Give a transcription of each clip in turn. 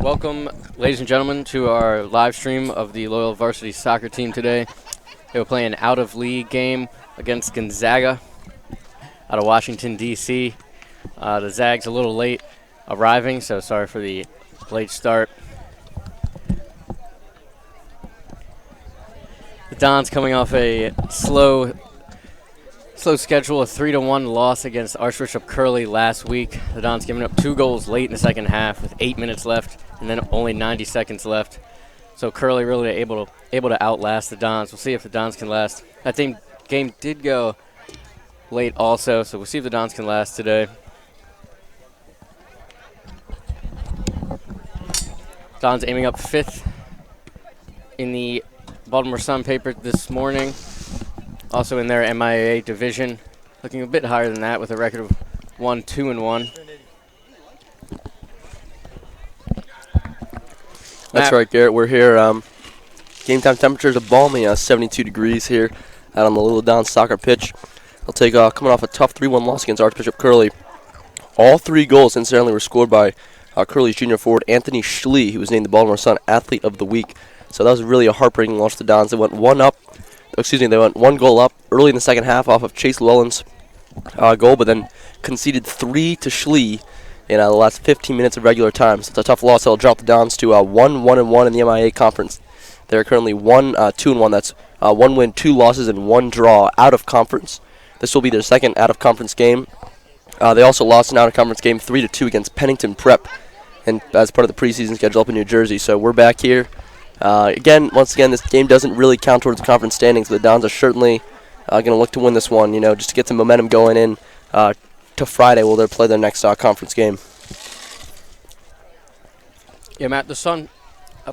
Welcome, ladies and gentlemen, to our live stream of the Loyola Varsity Soccer team today. They will play an out-of-league game against Gonzaga out of Washington, D.C. The Zags a little late arriving, so sorry for the late start. The Dons coming off a slow schedule, a 3-1 loss against Archbishop Curley last week. The Dons giving up 2 goals late in the second half with 8 minutes left and then only 90 seconds left. So Curley really able to outlast the Dons. We'll see if the Dons can last. That game did go late also, so we'll see if the Dons can last today. Dons aiming up 5th in the Baltimore Sun paper this morning. Also in their MIAA division, looking a bit higher than that with a record of 1-2-1. That's right, Garrett. We're here. Game time temperatures are balmy, 72 degrees here out on the Little Don soccer pitch. They'll take coming off a tough 3-1 loss against Archbishop Curley. All 3 goals, incidentally, were scored by Curley's junior forward Anthony Schlee, who was named the Baltimore Sun Athlete of the Week. So that was really a heartbreaking loss to the Dons. They went They went 1 goal up early in the second half off of Chase Llewellyn's goal, but then conceded 3 to Schlee in the last 15 minutes of regular time. So it's a tough loss. It'll drop the Dons to 1-1-1 in the MIA conference. They're currently 1-2-1. That's 1 win, 2 losses, and 1 draw out of conference. This will be their second out-of-conference game. They also lost an out-of-conference game 3-2 against Pennington Prep, and as part of the preseason schedule up in New Jersey. So we're back here. Once again, this game doesn't really count towards the conference standings, but the Dons are certainly going to look to win this one, just to get some momentum going in to Friday where they'll play their next conference game. Yeah, Matt, the sun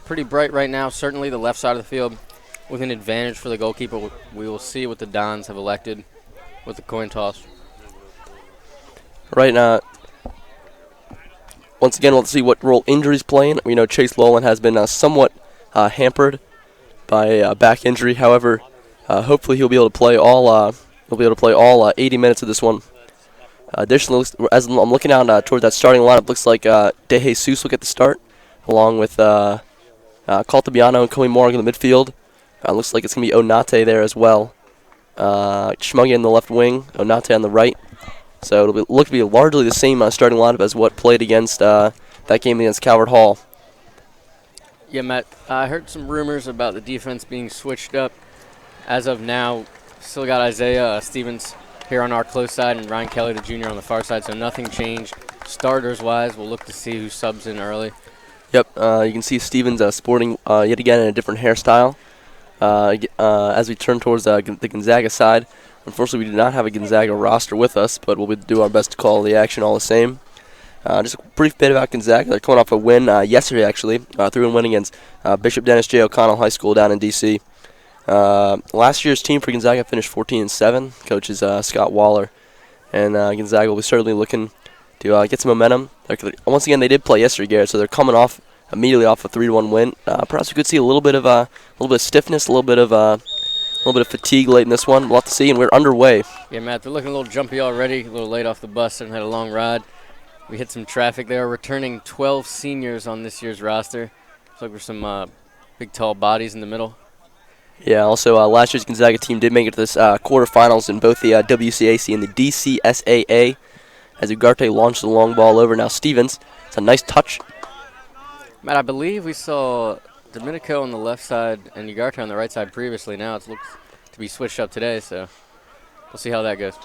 pretty bright right now. Certainly the left side of the field with an advantage for the goalkeeper. We will see what the Dons have elected with the coin toss. Right now, once again, we'll see what role injuries playing. We know Chase Llewellyn has been somewhat hampered by a back injury. However, hopefully he'll be able to play all 80 minutes of this one. Additionally, as I'm looking out toward that starting lineup, looks like De Jesus will get the start, along with Caltabiano and Coey Morgan in the midfield. Looks like it's going to be Onate there as well. Schmuggy in the left wing, Onate on the right. So it'll look to be largely the same starting lineup as what played against that game against Calvert Hall. Yeah, Matt, I heard some rumors about the defense being switched up. As of now, still got Isaiah Stevens here on our close side and Ryan Kelly, the junior, on the far side, so nothing changed. Starters-wise, we'll look to see who subs in early. Yep, you can see Stevens sporting yet again in a different hairstyle as we turn towards the Gonzaga side. Unfortunately, we do not have a Gonzaga roster with us, but we'll do our best to call the action all the same. Just a brief bit about Gonzaga. They're coming off a win yesterday, actually, 3-1 win against Bishop Dennis J. O'Connell High School down in D.C. Last year's team for Gonzaga finished 14-7. Coach is Scott Waller, and Gonzaga will be certainly looking to get some momentum. Once again, they did play yesterday, Garrett, so they're coming off immediately off a 3-1 win. Perhaps we could see a little bit of stiffness, a little bit of fatigue late in this one. We'll have to see, and we're underway. Yeah, Matt, they're looking a little jumpy already, a little late off the bus and had a long ride. We hit some traffic there, returning 12 seniors on this year's roster. Looks like there's some big, tall bodies in the middle. Yeah, also last year's Gonzaga team did make it to this quarterfinals in both the WCAC and the DCSAA as Ugarte launched the long ball over. Now Stevens, it's a nice touch. Matt, I believe we saw Domenico on the left side and Ugarte on the right side previously. Now it looks to be switched up today, so we'll see how that goes.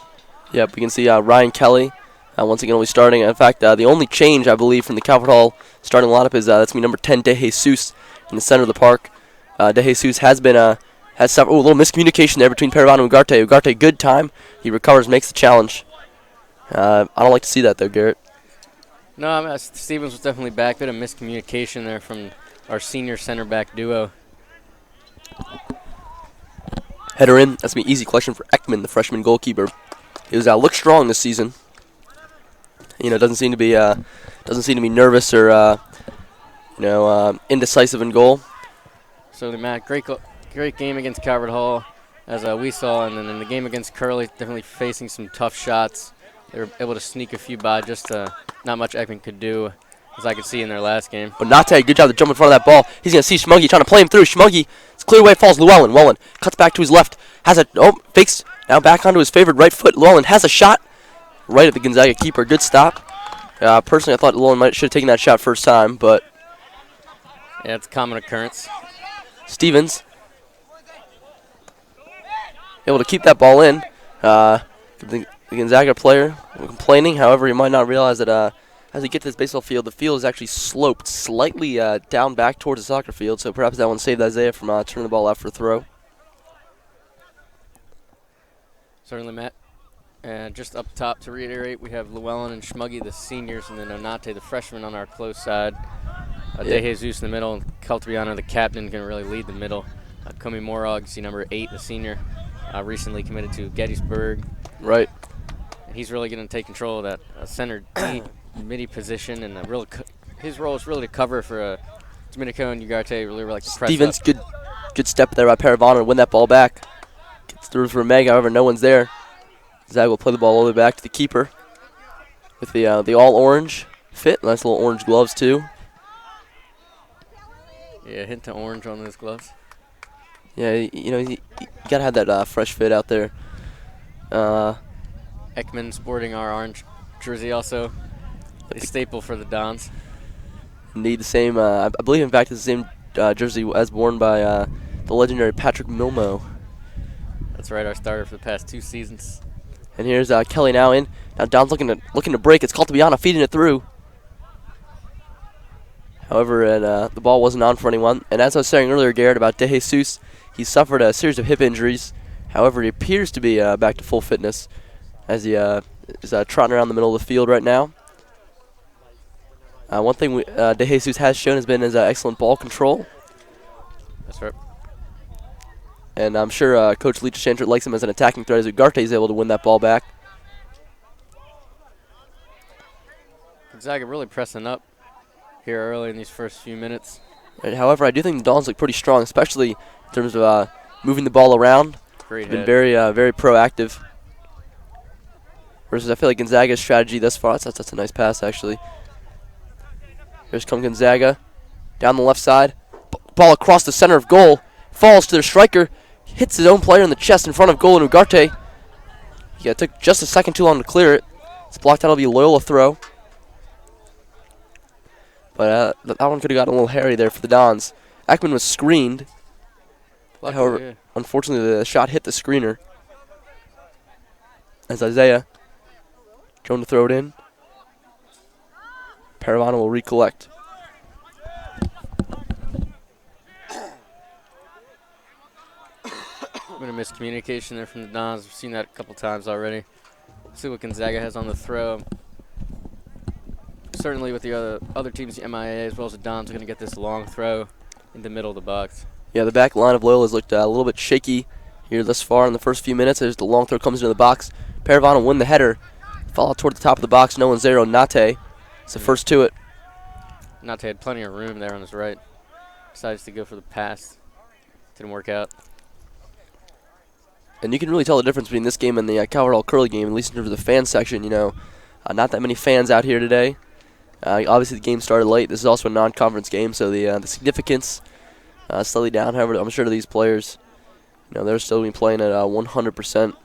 Yep, we can see Ryan Kelly once again will be starting. In fact, the only change, I believe, from the Calvert Hall starting lineup is that's going to be number 10, De Jesus, in the center of the park. De Jesus has suffered a little miscommunication there between Paravano and Ugarte. Ugarte, good time. He recovers, makes the challenge. I don't like to see that, though, Garrett. No, I mean, Stevens was definitely back. Bit of miscommunication there from our senior center back duo. Header in. That's going to be easy collection for Ekman, the freshman goalkeeper. He was looked strong this season. Doesn't seem to be nervous or indecisive in goal. So Matt, great game against Calvert Hall, as we saw, and then in the game against Curley, definitely facing some tough shots. They were able to sneak a few by, just not much Ekman could do. as I could see in their last game. But Nate, good job to jump in front of that ball. He's going to see Schmuggy trying to play him through. Schmuggy, it's clear away, falls Llewellyn. Llewellyn cuts back to his left. Fakes, now back onto his favorite right foot. Llewellyn has a shot right at the Gonzaga keeper. Good stop. Personally, I thought Llewellyn should have taken that shot first time, but... Yeah, it's a common occurrence. Stevens able to keep that ball in. The Gonzaga player complaining. However, he might not realize that as he gets to this baseball field, the field is actually sloped slightly down back towards the soccer field, so perhaps that one saved Isaiah from turning the ball out for a throw. Certainly, Matt. And just up top to reiterate, we have Llewellyn and Schmuggy, the seniors, and then Onate, the freshman, on our close side. De Jesus in the middle, and Caltabiano, the captain, going to really lead the middle. Komi Morog, see number 8, the senior, recently committed to Gettysburg. Right. And he's really going to take control of that center midi position, and his role is really to cover for Domenico and Ugarte. Really like to press Stevens, up. good step there by Paravano to win that ball back. Gets through for Meg, however, no one's there. Zag will play the ball all the way back to the keeper with the all-orange fit. Nice little orange gloves, too. Yeah, hint to orange on those gloves. Yeah, you got to have that fresh fit out there. Ekman sporting our orange jersey also. A staple for the Dons. Indeed, the same, I believe, in fact, it's the same jersey as worn by the legendary Patrick Milmo. That's right, our starter for the past 2 seasons. And here's Kelly now in. Now Don's looking to break. It's Caltabiano feeding it through. However, the ball wasn't on for anyone. And as I was saying earlier, Garrett, about De Jesus, he suffered a series of hip injuries. However, he appears to be back to full fitness as he is trotting around the middle of the field right now. One thing De Jesus has shown has been his excellent ball control. That's right. And I'm sure Coach Leach Shantert likes him as an attacking threat as Ugarte is able to win that ball back. Gonzaga really pressing up here early in these first few minutes. And however, I do think the Dons look pretty strong, especially in terms of moving the ball around. Great Been hit. very proactive. Versus I feel like Gonzaga's strategy thus far, that's a nice pass actually. Here's come Gonzaga. Down the left side. Ball across the center of goal. Falls to their striker. Hits his own player in the chest in front of goal in Ugarte. It took just a second too long to clear it. It's blocked out. It'll be a Loyola throw. But that one could have gotten a little hairy there for the Dons. Ekman was screened. However, unfortunately, the shot hit the screener. As Isaiah going to throw it in. Paravano will recollect. A bit of miscommunication there from the Dons. We've seen that a couple times already. See what Gonzaga has on the throw. Certainly with the other teams, the MIA as well as the Dons, are going to get this long throw in the middle of the box. Yeah, the back line of Loyola has looked a little bit shaky here thus far in the first few minutes as the long throw comes into the box. Paravano will win the header. Fall out toward the top of the box. No one's there. Onate. It's the first to it. Nate had plenty of room there on his right. Decides to go for the pass. Didn't work out. And you can really tell the difference between this game and the Calvert Hall Curly game, at least in terms of the fan section. Not that many fans out here today. Obviously, the game started late. This is also a non-conference game, so the significance slightly down. However, I'm sure to these players, they're still going to be playing at 100%.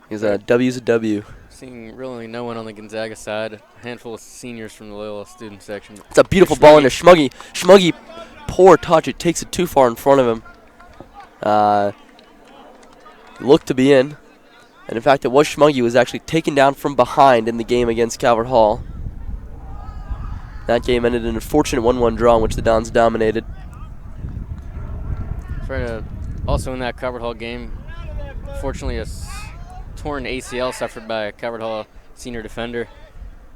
Because W's a W. Seeing really no one on the Gonzaga side. A handful of seniors from the Loyola student section. It's a beautiful ball into Schmuggy. Schmuggy, poor touch. It takes it too far in front of him. Looked to be in. And in fact, it was Schmuggy who was actually taken down from behind in the game against Calvert Hall. That game ended in a fortunate 1-1 draw in which the Dons dominated. Also in that Calvert Hall game, fortunately a torn ACL suffered by a Calvert Hall senior defender.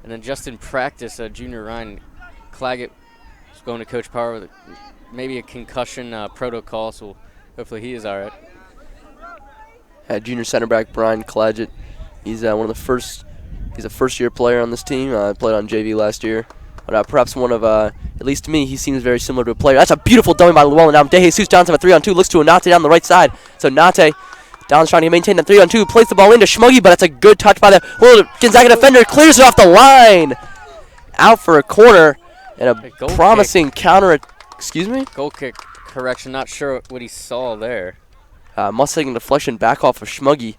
And then just in practice, junior Ryan Claggett was going to Coach Power with maybe a concussion protocol, so hopefully he is all right. Junior center back Brian Claggett. He's one of the first. He's a first-year player on this team. Played on JV last year. But perhaps one of, at least to me, he seems very similar to a player. That's a beautiful dummy by Llewellyn. Now De Jesus Johnson have a 3-on-2. Looks to Onate down the right side. So Onate, Don's trying to maintain that 3-on-2. Plays the ball into Schmuggy, but it's a good touch by the Gonzaga defender. Clears it off the line. Out for a corner. And A a goal promising counter. Excuse me? Goal kick correction. Not sure what he saw there. Mustang deflection back off of Schmuggy.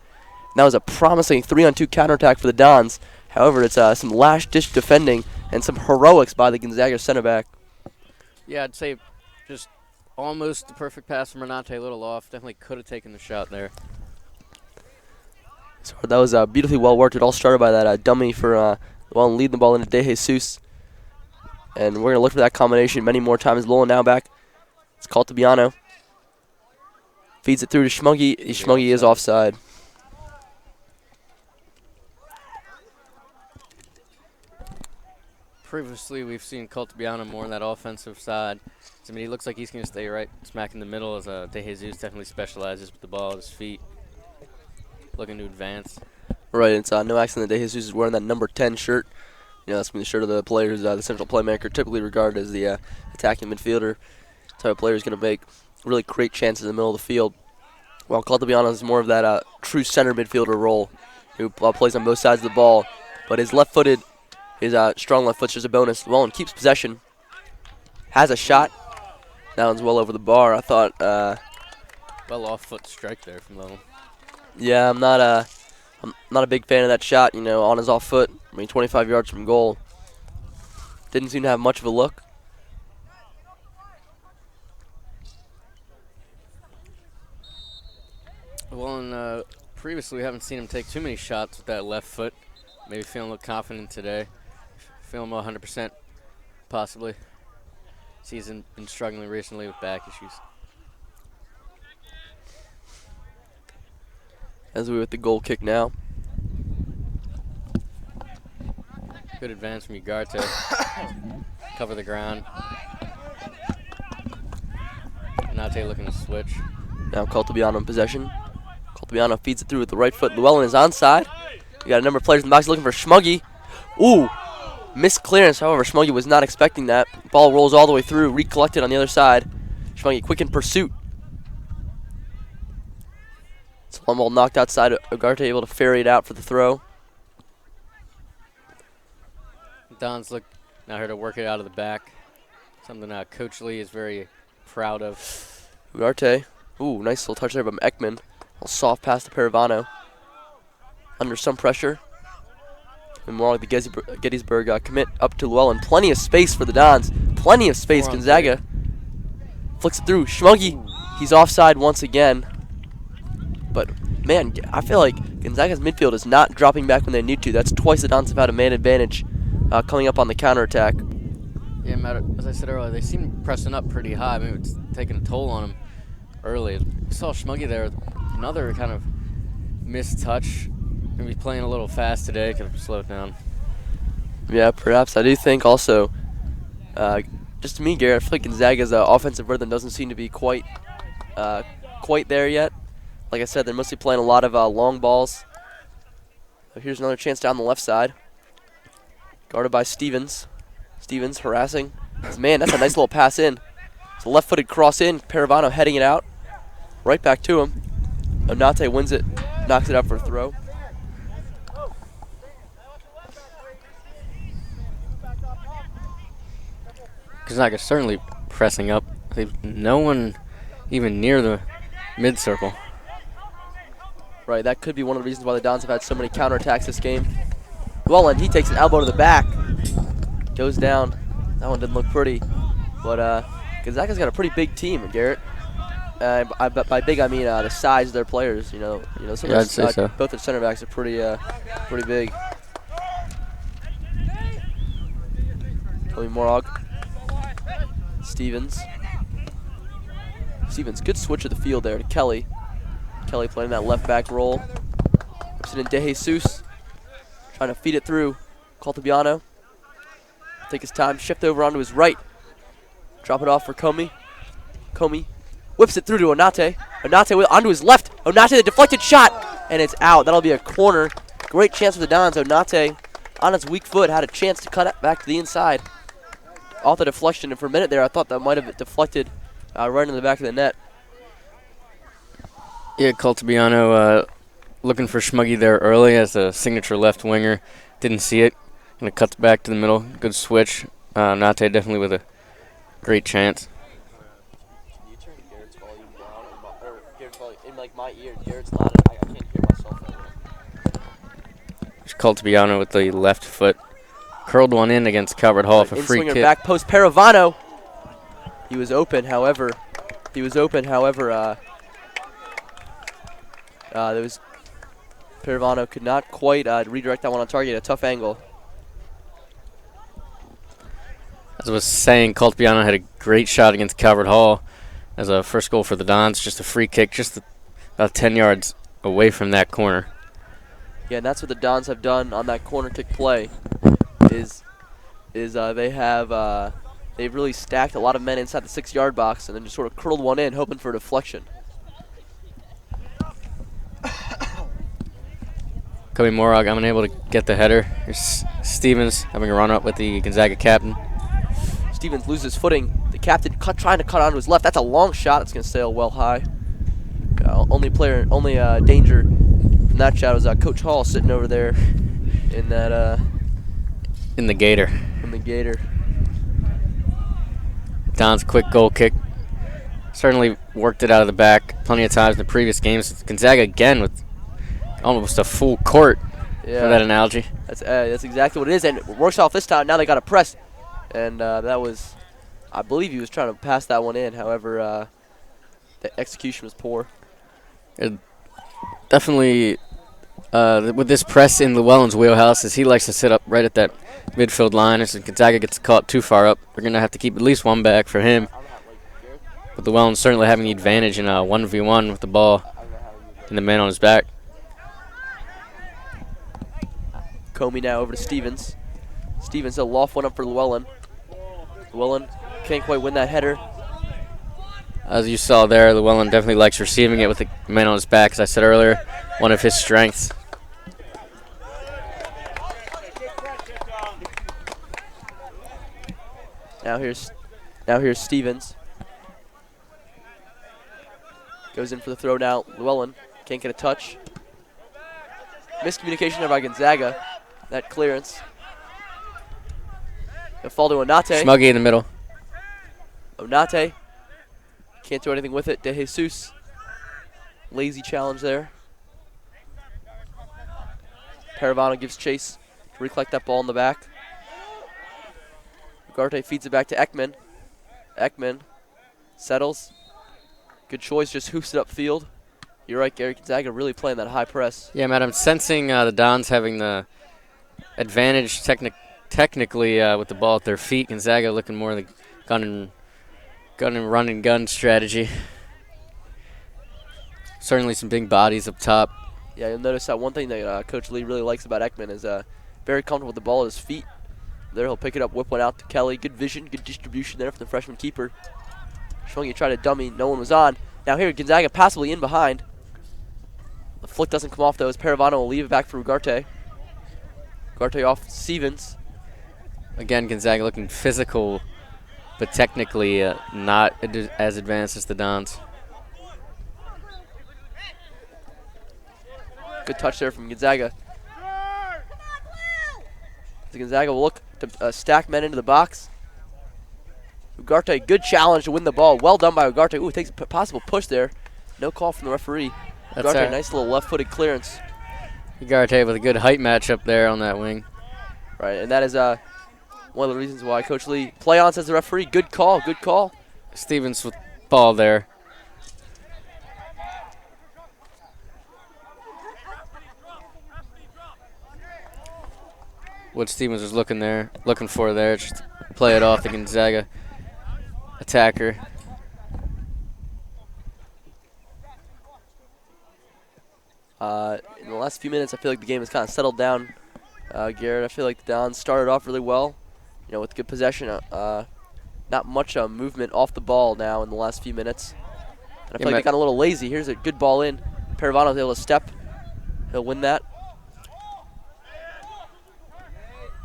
That was a promising 3-on-2 counterattack for the Dons. However, it's some last-ditch defending and some heroics by the Gonzaga center back. Yeah, I'd say just almost the perfect pass from Renate, a little off. Definitely could have taken the shot there. So that was beautifully well worked. It all started by that dummy for leading the ball into De Jesus. And we're going to look for that combination many more times. Lola now back. It's called to Biano. Feeds it through to Schmuggy. Schmuggy is offside. Previously, we've seen Cultibiano more on that offensive side. I mean, he looks like he's going to stay right smack in the middle as De Jesus definitely specializes with the ball at his feet. Looking to advance. Right, it's no accident that De Jesus is wearing that number 10 shirt. That's the shirt of the player who's the central playmaker, typically regarded as the attacking midfielder. Type of player who's going to make really great chances in the middle of the field. While Cultibiano is more of that true center midfielder role, who plays on both sides of the ball. But his left-footed, his strong left foot's just a bonus. Llewellyn keeps possession, has a shot. That one's well over the bar. I thought. Well off-foot strike there from Llewellyn. Yeah, I'm not a big fan of that shot. On his off foot. 25 yards from goal. Didn't seem to have much of a look. Well, previously we haven't seen him take too many shots with that left foot. Maybe feeling a little confident today. Feeling 100% possibly. He's been struggling recently with back issues. As we with the goal kick now. Good advance from Ugarte. Cover the ground. Nate looking to switch. Now Cultibiano in possession. Cultibiano feeds it through with the right foot. Llewellyn is onside. We got a number of players in the box looking for Schmuggy. Ooh, missed clearance. However, Schmuggy was not expecting that. Ball rolls all the way through, recollected on the other side. Schmuggy quick in pursuit. Long ball knocked outside. Ugarte able to ferry it out for the throw. Don's now here to work it out of the back. Something Coach Lee is very proud of. Ugarte. Ooh, nice little touch there by Ekman. A soft pass to Paravano. Under some pressure. And more like the Gettysburg commit up to Llewellyn. Plenty of space for the Dons. Plenty of space. Gonzaga flicks it through. Schmuggy. He's offside once again. But, man, I feel like Gonzaga's midfield is not dropping back when they need to. That's twice the Dons have had a man advantage coming up on the counterattack. Yeah, as I said earlier, they seem pressing up pretty high. Maybe it's taking a toll on them early. We saw Schmuggy there with another kind of missed touch. Maybe playing a little fast today. Could have slowed down. Yeah, perhaps. I do think also, just to me, Garrett, I feel like Gonzaga's offensive rhythm doesn't seem to be quite there yet. Like I said, they're mostly playing a lot of long balls. So here's another chance down the left side. Guarded by Stevens. Stevens harassing. Man, that's a nice little pass in. It's a left-footed cross in. Paravano heading it out. Right back to him. Onate wins it. Knocks it out for a throw. Gonzaga certainly pressing up. No one even near the mid-circle. Right, that could be one of the reasons why the Dons have had so many counterattacks this game. Llewellyn, he takes an elbow to the back. Goes down. That one didn't look pretty. But Gonzaga's got a pretty big team, Garrett. By big, I mean the size of their players. I'd say so. Both their center backs are pretty big. Tommy Morag. Stevens. Good switch of the field there to Kelly. Kelly playing that left back role. Whips it in De Jesus. Trying to feed it through. Cultibiano. Take his time. Shift over onto his right. Drop it off for Comey. Comey whips it through to Onate. Onate onto his left. Onate, the deflected shot. And it's out. That'll be a corner. Great chance for the Dons. Onate on its weak foot had a chance to cut it back to the inside. Off the deflection. And for a minute there, I thought that might have deflected right in the back of the net. Yeah, Cultibiano looking for Schmuggy there early as a signature left winger. Didn't see it. And it cuts back to the middle. Good switch. Nate definitely with a great chance. Can you turn Garrett's volume down? Or Garrett's volume in like my ear. Garrett's not. I can't hear myself anymore. Coltibiano with the left foot. Curled one in against Calvert Hall for free kick. Back post Paravano. He was open, however. There was Paravano could not quite redirect that one on target. A tough angle. As I was saying, Coltibiano had a great shot against Calvert Hall as a first goal for the Dons. Just a free kick, just about 10 yards away from that corner. Yeah, and that's what the Dons have done on that corner kick play. They've really stacked a lot of men inside the 6-yard box and then just sort of curled one in, hoping for a deflection. Kobe Morag unable to get the header. Here's Stevens having a run up with the Gonzaga captain. Stevens loses footing. The captain trying to cut onto his left. That's a long shot. It's going to sail well high. Only danger from that shot was Coach Hall sitting over there in that. In the Gator. Don's quick goal kick. Certainly worked it out of the back plenty of times in the previous games. Gonzaga again with almost a full court for that analogy. That's exactly what it is, and it works off this time. Now they got a press, and that was, I believe he was trying to pass that one in. However, the execution was poor. Definitely, with this press in Llewellyn's wheelhouse, as he likes to sit up right at that midfield line. As Gonzaga gets caught too far up, we're going to have to keep at least one back for him. But Llewellyn certainly having the advantage in a 1v1 with the ball and the man on his back. Comey now over to Stevens. Stevens will loft one up for Llewellyn. Llewellyn can't quite win that header. As you saw there, Llewellyn definitely likes receiving it with the man on his back, as I said earlier, one of his strengths. Now here's Stevens. Goes in for the throw now. Llewellyn can't get a touch. Miscommunication there by Gonzaga. That clearance. They'll fall to Onate. Smuggy in the middle. Onate can't do anything with it. De Jesus. Lazy challenge there. Paravano gives chase to recollect that ball in the back. Ugarte feeds it back to Ekman. Ekman settles. Good choice, just hoofs it upfield. You're right, Gary. Gonzaga really playing that high press. Yeah, Matt, I'm sensing the Dons having the advantage technically with the ball at their feet. Gonzaga looking more like gun and run and gun strategy. Certainly some big bodies up top. Yeah, you'll notice that one thing that Coach Lee really likes about Ekman is very comfortable with the ball at his feet. There he'll pick it up, whip one out to Kelly. Good vision, good distribution there from the freshman keeper. Showing you try to dummy, no one was on. Now here, Gonzaga passively in behind. The flick doesn't come off though, as Paravano will leave it back for Ugarte. Ugarte off Stevens. Again, Gonzaga looking physical, but technically not as advanced as the Dons. Good touch there from Gonzaga. The Gonzaga will look to stack men into the box. Ugarte, good challenge to win the ball. Well done by Ugarte. Ooh, takes a possible push there. No call from the referee. Ugarte, nice little left-footed clearance. Ugarte with a good height matchup there on that wing. Right, and that is one of the reasons why Coach Lee play on says the referee. Good call, good call. Stevens with ball there. What Stevens was looking for there, just play it off the Gonzaga attacker. In the last few minutes, I feel like the game has kind of settled down. Garrett, I feel like the Dons started off really well, with good possession. Not much movement off the ball now in the last few minutes. And I feel like they got a little lazy. Here's a good ball in. Paravano's able to step. He'll win that.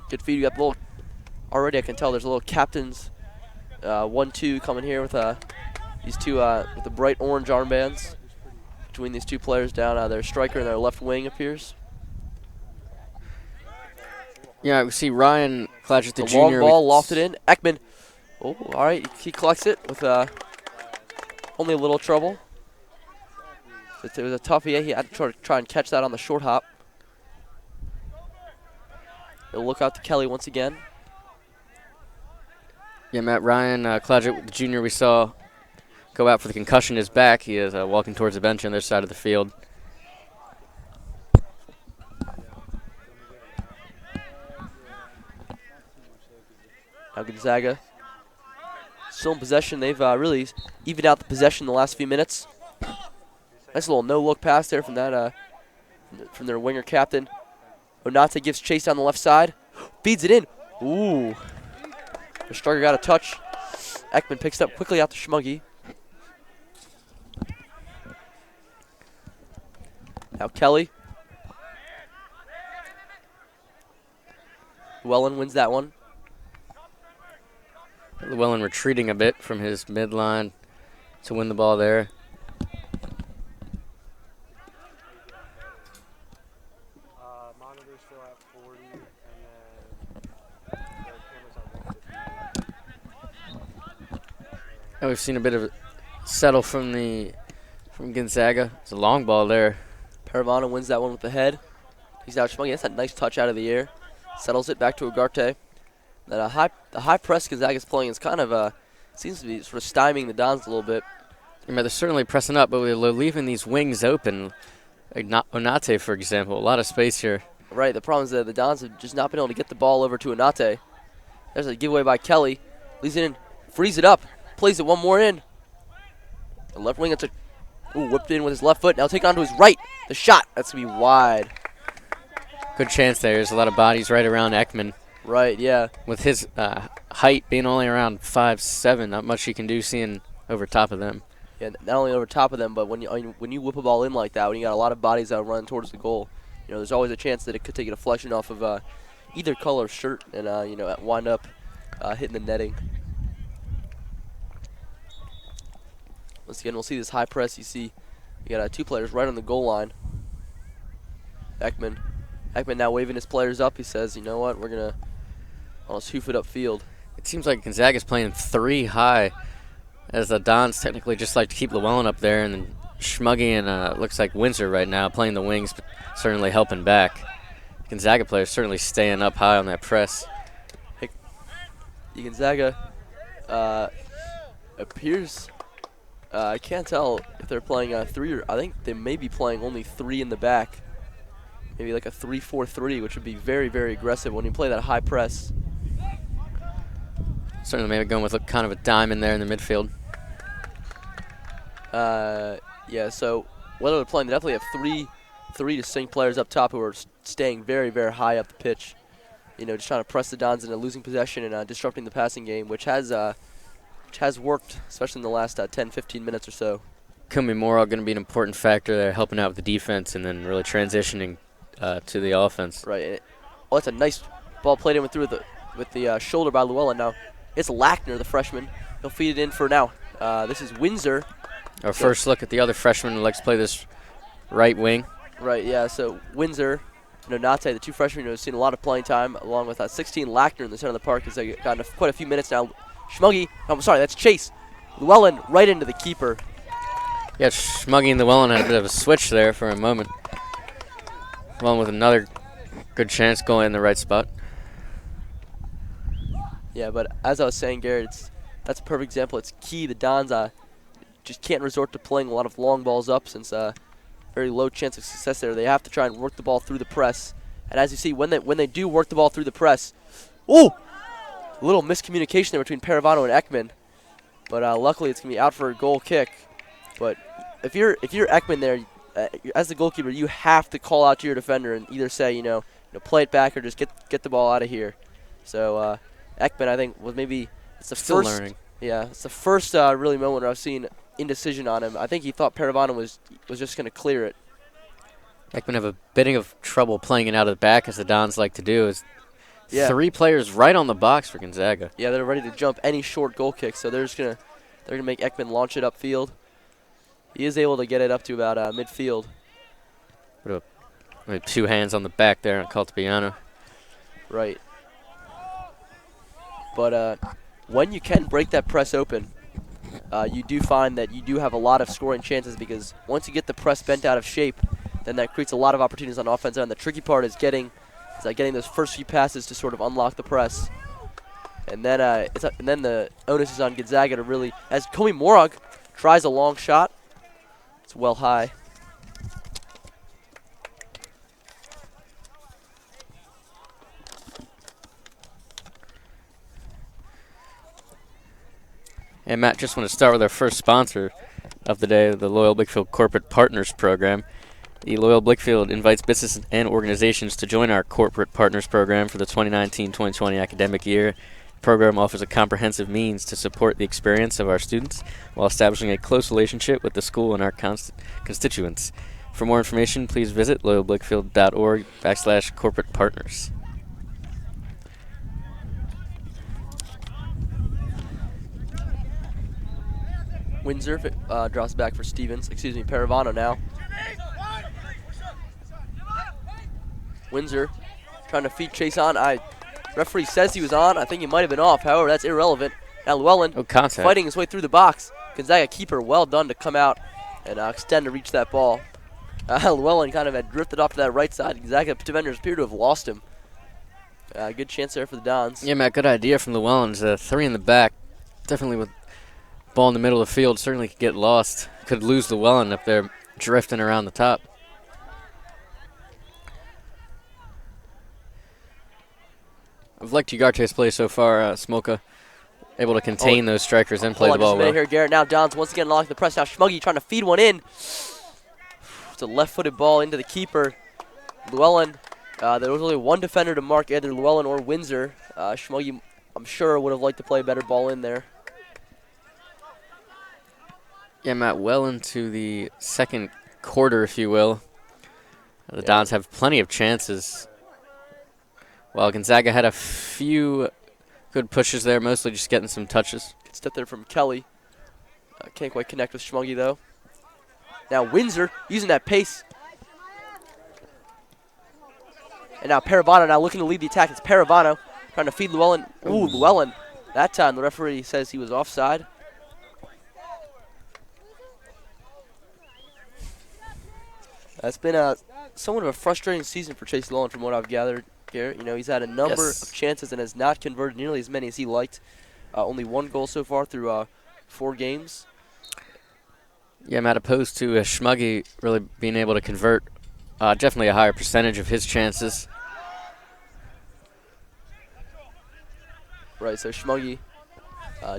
Good feed. You got a little. Already, I can tell there's a little captain's 1-2 coming here with these two with the bright orange armbands between these two players down. Their striker and their left wing appears. Yeah, we see Ryan Clatchett, the The junior. long ball lofted in. Ekman. Oh, all right. He collects it with only a little trouble. It was a toughie. He had to try and catch that on the short hop. He'll look out to Kelly once again. Yeah, Matt, Ryan Clatchett, the junior, we saw go out for the concussion in his back. He is walking towards the bench on their side of the field. Now Gonzaga still in possession. They've really evened out the possession in the last few minutes. Nice little no-look pass there from that from their winger captain. Onate gives chase down the left side. Feeds it in. Ooh. The striker got a touch. Ekman picks it up quickly out to Schmuggy. Now Kelly. Llewellyn wins that one. Llewellyn retreating a bit from his midline to win the ball there. Monitors still at 40, and then the cameras at 150. And we've seen a bit of a settle from Gonzaga. It's a long ball there. Paravano wins that one with the head. He's out Schmuggy. That's a nice touch out of the air. Settles it back to Ugarte. That the high press Gonzaga's playing is kind of seems to be sort of stymieing the Dons a little bit. Yeah, they're certainly pressing up, but they're leaving these wings open. Like Onate, for example, a lot of space here. Right. The problem is that the Dons have just not been able to get the ball over to Onate. There's a giveaway by Kelly. Leaves it in, frees it up, plays it one more in. The left wing, whipped in with his left foot. Now taking on to his right. The shot. That's going to be wide. Good chance there. There's a lot of bodies right around Ekman. Right, yeah. With his height being only around 5'7", not much you can do seeing over top of them. Yeah, not only over top of them, but when you whip a ball in like that, when you got a lot of bodies that run towards the goal, there's always a chance that it could take a deflection off of either color shirt and wind up hitting the netting. Once again, we'll see this high press. You got two players right on the goal line. Ekman now waving his players up. He says, you know what, we're going to almost hoof it upfield. It seems like Gonzaga's playing 3 high, as the Dons technically just like to keep Llewellyn up there, and then Schmuggy and looks like Windsor right now playing the wings, but certainly helping back. Gonzaga players certainly staying up high on that press. Hey, the Gonzaga appears, I can't tell if they're playing 3 or I think they may be playing only 3 in the back. Maybe like a 3-4-3, which would be very, very aggressive when you play that high press. Certainly maybe going with kind of a diamond there in the midfield. Yeah, so whether they're playing, they definitely have three distinct players up top who are staying very, very high up the pitch. Just trying to press the Dons into losing possession and disrupting the passing game, which has worked, especially in the last 10, 15 minutes or so. Kumi Mora going to be an important factor there, helping out with the defense and then really transitioning to the offense. Right. Oh, that's a nice ball played in with the shoulder by Llewellyn. Now it's Lackner, the freshman. He'll feed it in for now. This is Windsor. Our first look at the other freshman who likes to play this right wing. Right, yeah. So Windsor and Onate, the two freshmen who have seen a lot of playing time, along with 16 Lackner in the center of the park, has gotten quite a few minutes now. Schmuggy, I'm sorry, that's Chase. Llewellyn right into the keeper. Yeah, Schmuggy and Llewellyn had a bit of a switch there for a moment. Llewellyn with another good chance going in the right spot. Yeah, but as I was saying, Garrett, that's a perfect example. It's key. The Dons just can't resort to playing a lot of long balls up since very low chance of success there. They have to try and work the ball through the press. And as you see, when they do work the ball through the press, ooh, a little miscommunication there between Paravano and Ekman. But luckily, it's gonna be out for a goal kick. But if you're Ekman there, as the goalkeeper, you have to call out to your defender and either say, play it back or just get the ball out of here. So Ekman, I think, was maybe it's the still first. learning. Yeah, it's the first really moment where I've seen indecision on him. I think he thought Paravano was just going to clear it. Ekman have a bit of trouble playing it out of the back, as the Dons like to do. Is 3 players right on the box for Gonzaga. Yeah, they're ready to jump any short goal kick, so they're gonna make Ekman launch it upfield. He is able to get it up to about midfield. With 2 hands on the back there on Caltabiano. Right. But when you can break that press open, you do find that you do have a lot of scoring chances, because once you get the press bent out of shape, then that creates a lot of opportunities on offense. And the tricky part is getting those first few passes to sort of unlock the press. And then and then the onus is on Gonzaga to really, as Comey Morag tries a long shot. It's well high. And Matt, just want to start with our first sponsor of the day, the Loyola Blakefield Corporate Partners Program. The Loyola Blakefield invites businesses and organizations to join our Corporate Partners Program for the 2019-2020 academic year. The program offers a comprehensive means to support the experience of our students while establishing a close relationship with the school and our constituents. For more information, please visit loyalablakefield.org/corporate partners. Windsor drops back for Paravano now. Windsor trying to feed Chase on. Referee says he was on. I think he might have been off. However, that's irrelevant. Now Llewellyn fighting his way through the box. Gonzaga keeper, well done to come out and extend to reach that ball. Llewellyn kind of had drifted off to that right side. Gonzaga defenders appear to have lost him. Good chance there for the Dons. Yeah, Matt, good idea from Llewellyn's. 3 in the back. Definitely with ball in the middle of the field. Certainly could get lost. Could lose Llewellyn if they're drifting around the top. I've liked Ugarte's play so far. Smoka able to contain those strikers and play the ball well. Here, Garrett. Now Dons once again locking the press. Now Schmuggy trying to feed one in. It's a left-footed ball into the keeper. Llewellyn, there was only one defender to mark either Llewellyn or Windsor. Schmuggy, I'm sure, would have liked to play a better ball in there. Yeah, Matt, well into the second quarter, if you will. The Dons have plenty of chances. While Gonzaga had a few good pushes there, mostly just getting some touches. Good step there from Kelly. Can't quite connect with Schmuggy, though. Now Windsor using that pace. And now Paravano now looking to lead the attack. It's Paravano trying to feed Llewellyn. Ooh, Llewellyn. That time the referee says he was offside. It's been somewhat of a frustrating season for Chase Llewellyn from what I've gathered, Garrett. You know, he's had a number of chances and has not converted nearly as many as he liked. Only 1 goal so far through 4 games. Yeah, Matt, opposed to Schmuggy really being able to convert definitely a higher percentage of his chances. Right, so Schmuggy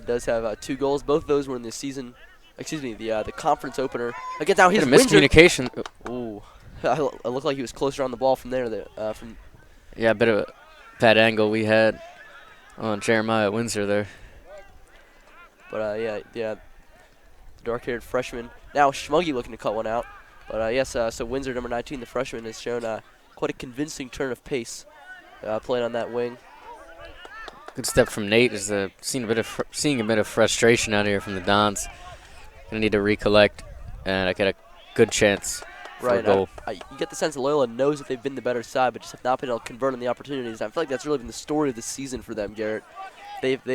does have 2 goals. Both of those were in the season. Excuse me, the conference opener. Again, now here's miscommunication. Ooh, it looked like he was closer on the ball from there. Yeah, a bit of a bad angle we had on Jeremiah Windsor there. But yeah, the dark-haired freshman. Now Schmuggy looking to cut one out. But yes, so Windsor, number 19, the freshman, has shown quite a convincing turn of pace playing on that wing. Good step from Nate. Is seeing a bit of frustration out here from the Dons. Gonna need to recollect and get a good chance for a goal. You get the sense that Loyola knows that they've been the better side, but just have not been able to convert on the opportunities. I feel like that's really been the story of the season for them, Garrett. They've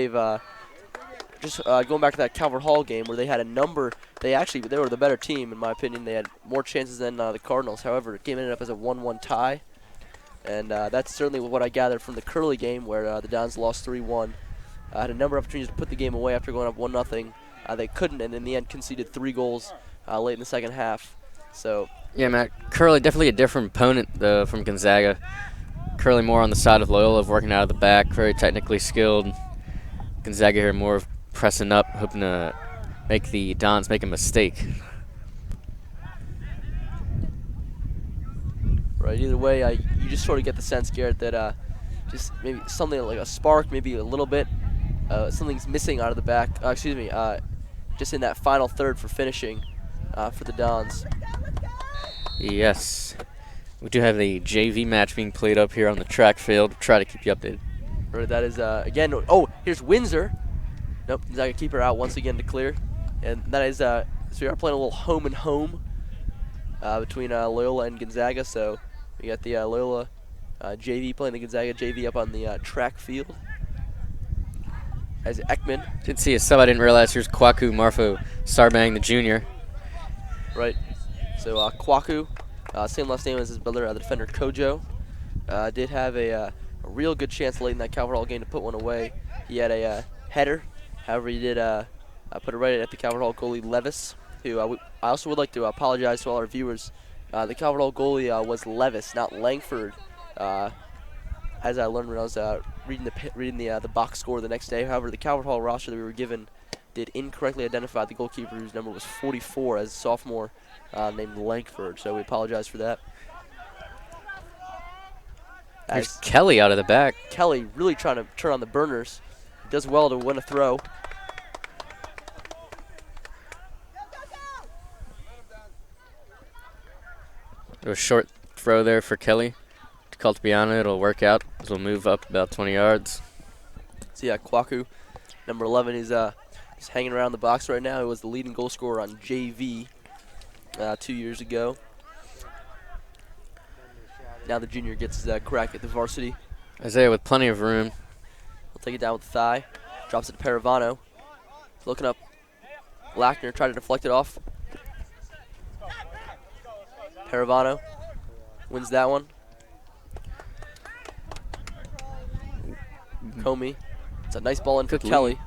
just going back to that Calvert Hall game where they had a number. They were the better team in my opinion. They had more chances than the Cardinals. However, the game ended up as a 1-1 tie, and that's certainly what I gathered from the Curley game where the Dons lost 3-1. Had a number of opportunities to put the game away after going up 1-0. They couldn't, and in the end conceded 3 goals late in the second half. So yeah, Matt, Curley definitely a different opponent from Gonzaga. Curley more on the side of Loyola, of working out of the back, very technically skilled. Gonzaga here more of pressing up, hoping to make the Dons make a mistake. Right. Either way, you just sort of get the sense, Garrett, that just maybe something like a spark, maybe a little bit, something's missing out of the back. Just in that final third for finishing for the Dons. Yes. We do have the JV match being played up here on the track field. We'll try to keep you updated. Right, that is, again, oh, here's Windsor. Nope, Gonzaga keeper out once again to clear. And that is, so we are playing a little home and home between Loyola and Gonzaga. So we got the Loyola JV, playing the Gonzaga JV up on the track field. As Ekman, Did see a sub I didn't realize. Here's Kwaku Marfo Sarbang, the junior. right? So Kwaku, same last name as his brother, the defender Kojo, did have a real good chance late in that Calvert Hall game to put one away. He had a header. However, he did put it right at the Calvert Hall goalie Levis, who I also would like to apologize to all our viewers. The Calvert Hall goalie was Levis, not Langford. As I learned when I was reading the box score the next day. However, the Calvert Hall roster that we were given did incorrectly identify the goalkeeper whose number was 44 as a sophomore named Langford. So we apologize for that. There's As Kelly out of the back. Kelly really trying to turn on the burners. He does well to win a throw. A short throw there for Kelly. To Caltabiano, it'll work out as we'll move up about 20 yards. So yeah, Kwaku, number 11, he's hanging around the box right now. He was the leading goal scorer on JV 2 years ago. Now the junior gets his crack at the varsity. Isaiah with plenty of room. He'll take it down with the thigh. Drops it to Paravano. Looking up. Lackner tried to deflect it off. Paravano wins that one. Comey. It's a nice ball in for Good Kelly.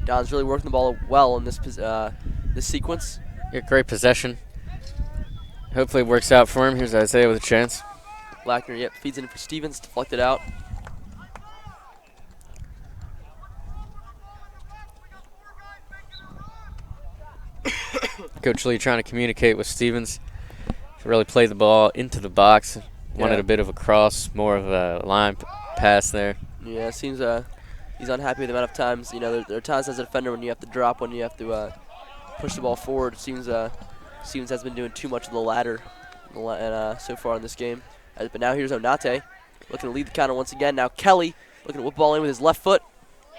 Don's really working the ball well in this sequence. Yeah, great possession. Hopefully it works out for him. Here's Isaiah with a chance. Lackner, yep, feeds it in for Stevens, deflected out. Coach Lee trying to communicate with Stevens to really play the ball into the box. Wanted Yeah. a bit of a cross, more of a line pass there. Yeah, it seems he's unhappy with the amount of times. You know, there are times as a defender when you have to drop, when you have to push the ball forward. It seems Stevens has been doing too much of the latter so far in this game. But now here's Onate looking to lead the counter once again. Now Kelly looking to whip ball in with his left foot.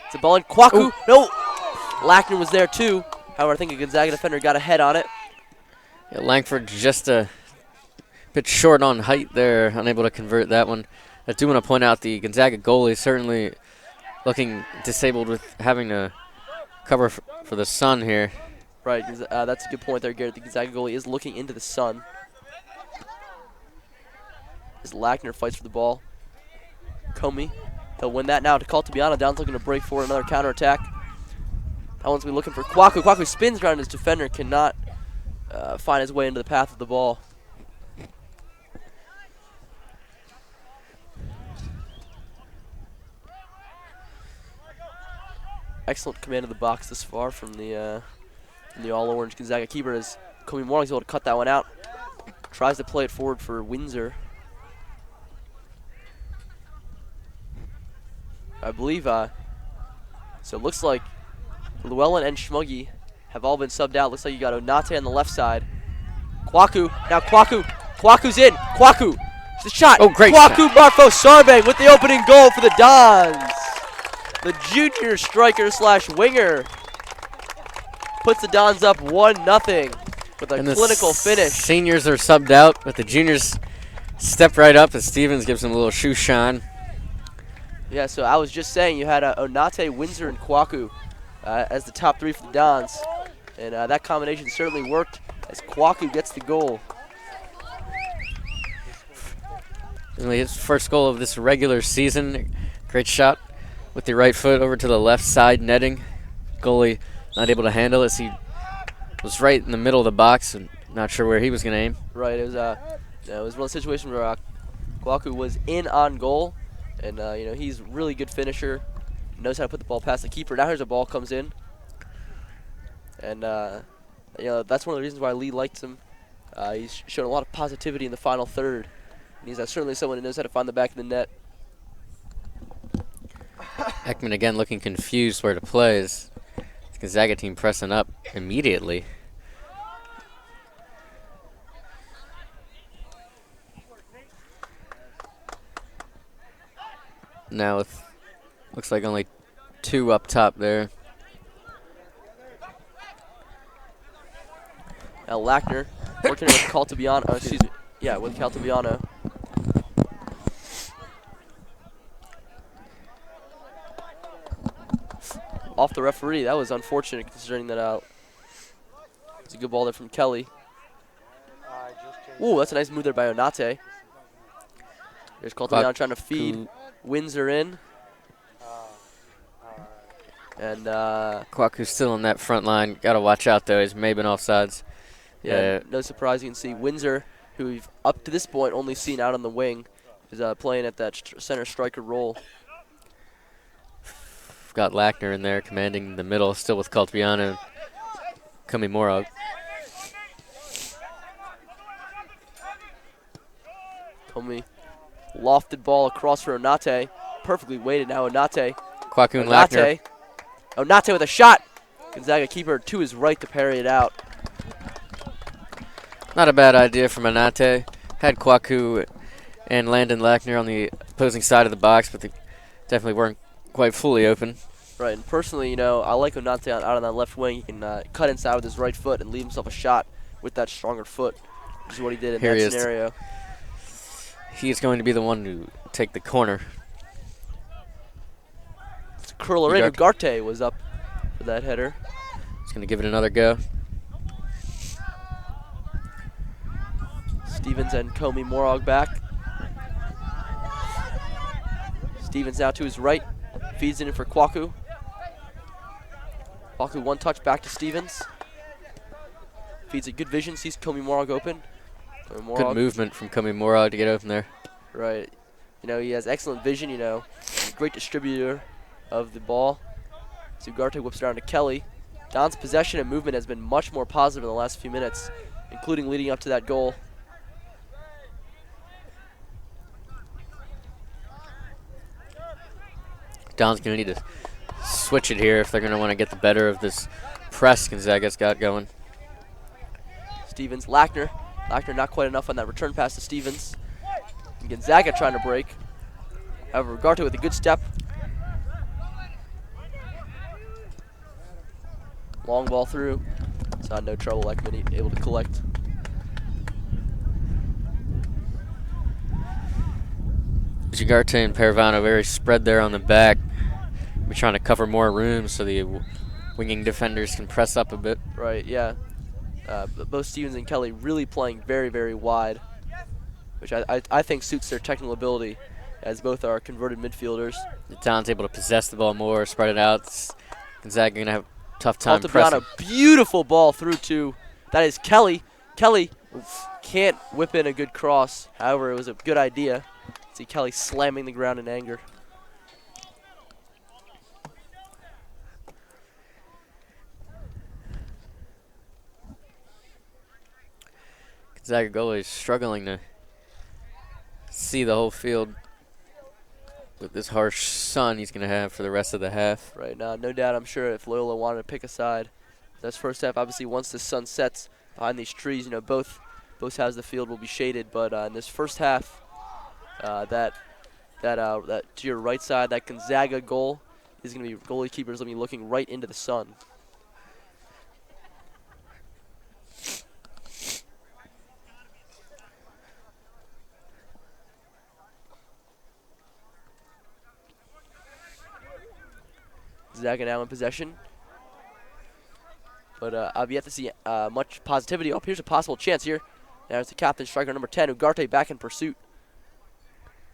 It's a ball in. Kwaku. Ooh. No! Lackner was there too. However, I think a Gonzaga defender got a head on it. Yeah, Langford just a bit short on height there, unable to convert that one. I do want to point out the Gonzaga goalie certainly looking disabled with having to cover for the sun here. Right, that's a good point there, Garrett. The Gonzaga goalie is looking into the sun. As Lackner fights for the ball. Comey, he'll win that now to Caltabiano. Down's looking to break for another counterattack. That one's been looking for Kwaku. Kwaku spins around his defender, cannot find his way into the path of the ball. Excellent command of the box this far from the all-orange Gonzaga keeper as Kobe Morling's able to cut that one out. Tries to play it forward for Windsor. I believe, so it looks like Llewellyn and Schmuggy have all been subbed out. Looks like you got Onate on the left side. Kwaku, now Kwaku's in. Kwaku, the shot. Oh, great Kwaku Marfo Sarbang with the opening goal for the Dons. The junior striker / winger puts the Dons up 1-0 with a And the clinical finish. Seniors are subbed out, but the juniors step right up as Stevens gives them a little shoe shine. Yeah, so I was just saying you had Onate, Windsor, and Kwaku as the top three for the Dons. And that combination certainly worked as Kwaku gets the goal. His first goal of this regular season. Great shot with the right foot over to the left side netting. Goalie not able to handle it. He was right in the middle of the box and not sure where he was going to aim. Right, it was one of the situations where Kwaku was in on goal. And, he's a really good finisher. Knows how to put the ball past the keeper. Now here's a ball comes in. And, that's one of the reasons why Lee liked him. He's shown a lot of positivity in the final third. And he's certainly someone who knows how to find the back of the net. Ekman again looking confused where to play as the Gonzaga team pressing up immediately. Now with looks like only two up top there. Now Lackner working with Caltabiano. With Caltabiano. off the referee. That was unfortunate considering that it's a good ball there from Kelly. I just changed. Ooh, that's a nice move there by Onate. There's Colton trying to feed Windsor in. And Kwaku's still on that front line. Got to watch out, though. He's maybe been offsides. yeah, no surprise. You can see Windsor, who we've up to this point only seen out on the wing, is playing at that center striker role. Got Lackner in there commanding the middle, still with Caltabiano. Komimura. Komi, lofted ball across for Onate. Perfectly weighted now, Onate. Kwaku and Lackner. Onate with a shot. Gonzaga keeper to his right to parry it out. Not a bad idea from Onate. Had Kwaku and Landon Lackner on the opposing side of the box, but they definitely weren't quite fully open. Right, and personally, I like Onate out on that left wing. He can cut inside with his right foot and leave himself a shot with that stronger foot, which is what he did in that scenario. He is going to be the one to take the corner. It's a curler in. Ugarte was up for that header. He's going to give it another go. Stevens and Komi Morog back. Stevens now to his right. Feeds it in for Kwaku. Kwaku one touch back to Stevens. Feeds it good vision. Sees Komi Morog open. Good movement from Komimura to get open there. Right. He has excellent vision, great distributor of the ball. So Ugarte whips it around to Kelly. Don's possession and movement has been much more positive in the last few minutes, including leading up to that goal. Don's going to need to switch it here if they're going to want to get the better of this press Gonzaga's got going. Stevens, Lackner. Lackner not quite enough on that return pass to Stevens. And Gonzaga trying to break. However, Ugarte with a good step. Long ball through. Saw no trouble. Ekman able to collect. Ugarte and Paravano very spread there on the back. We're trying to cover more room so the winging defenders can press up a bit. Right, yeah. Both Stevens and Kelly really playing very, very wide, which I think suits their technical ability, as both are converted midfielders. Don's able to possess the ball more, spread it out. Gonzaga going to have a tough time pressing. Beautiful ball through to, that is Kelly. Kelly can't whip in a good cross. However, it was a good idea. See Kelly slamming the ground in anger. Gonzaga goalie is struggling to see the whole field with this harsh sun he's going to have for the rest of the half. Right now, no doubt, I'm sure if Loyola wanted to pick a side, that's first half. Obviously, once the sun sets behind these trees, both sides of the field will be shaded. But in this first half, that to your right side, that Gonzaga goal is going to be goalie keepers going to be looking right into the sun. Gonzaga now in possession. But I've yet to see much positivity. Oh, here's a possible chance here. Now it's the captain, striker number 10, Ugarte back in pursuit.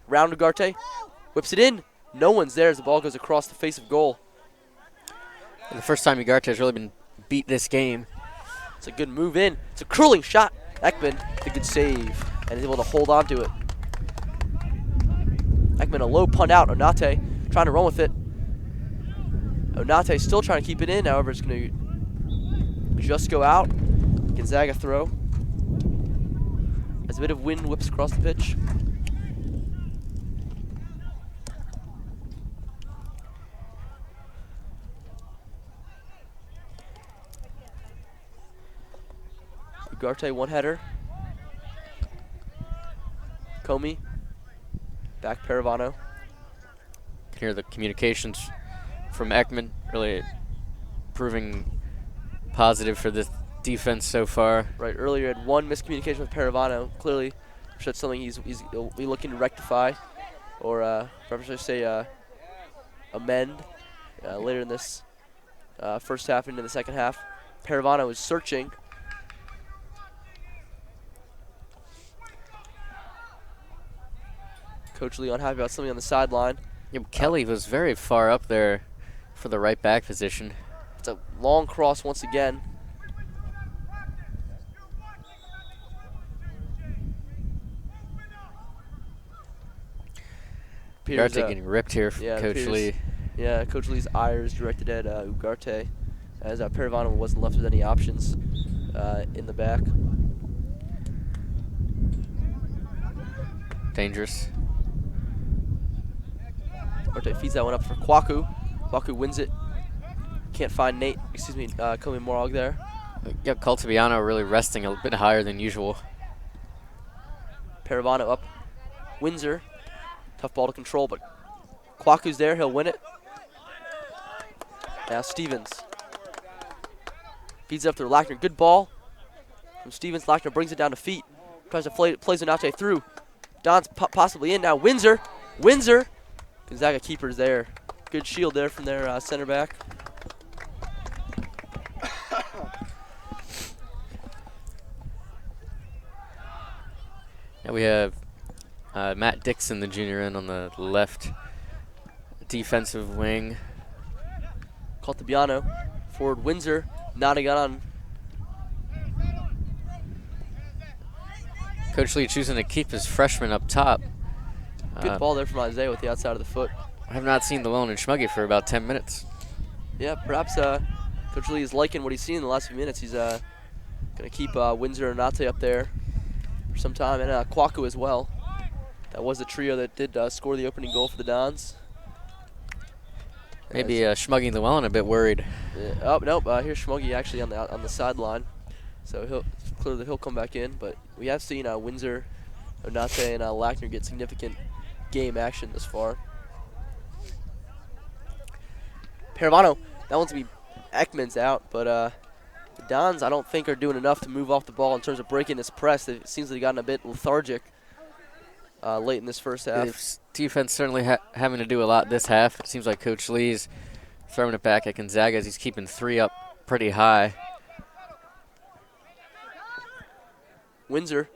Round Ugarte, whips it in. No one's there as the ball goes across the face of goal. And the first time Ugarte has really been beat this game. It's a good move in. It's a curling shot. Ekman, a good save, and is able to hold on to it. Ekman, a low punt out. Onate trying to run with it. Onate still trying to keep it in. However, it's going to just go out. Gonzaga throw. As a bit of wind whips across the pitch. Ugarte one header. Komi. Back Paravano. Can hear the communications from Ekman really proving positive for the defense so far. Right, earlier had one miscommunication with Paravano. Clearly, that's something he'll be looking to rectify, or perhaps I say amend later in this first half into the second half. Paravano is searching. Coach Lee unhappy about something on the sideline. Yeah, Kelly was very far up there for the right back position. It's a long cross once again. Ugarte getting ripped here from Coach Lee. Yeah, Coach Lee's ire is directed at Ugarte, as Paravano wasn't left with any options in the back. Dangerous. Ugarte feeds that one up for Kwaku. Kwaku wins it. Can't find Komi Morog there. Yeah, Caltabiano really resting a bit higher than usual. Paravano up. Windsor. Tough ball to control, but Kwaku's there. He'll win it. Now Stevens. Feeds up to Lackner. Good ball from Stevens. Lackner brings it down to feet. Tries to plays Onate through. Don's possibly in now. Windsor. Gonzaga keeper's there. Good shield there from their center back. Now we have Matt Dixon, the junior, in on the left defensive wing. Caltabiano. Forward Windsor. Nodding on. Coach Lee choosing to keep his freshman up top. Good ball there from Isaiah with the outside of the foot. I have not seen the lone and Schmuggy for about 10 minutes. Yeah, perhaps Coach Lee is liking what he's seen in the last few minutes. He's going to keep Windsor and Nate up there for some time, and Kwaku as well. That was the trio that did score the opening goal for the Dons. Maybe Schmuggy Llewellyn a bit worried. Oh, nope. Here's Schmuggy actually on the sideline. So he'll come back in. But we have seen Windsor, Onate, and Lackner get significant game action this far. Paravano, that one's to be Ekman's out, but the Dons I don't think are doing enough to move off the ball in terms of breaking this press. It seems they've gotten a bit lethargic late in this first half. Defense certainly having to do a lot this half. It seems like Coach Lee's throwing it back at Gonzaga as he's keeping three up pretty high. Windsor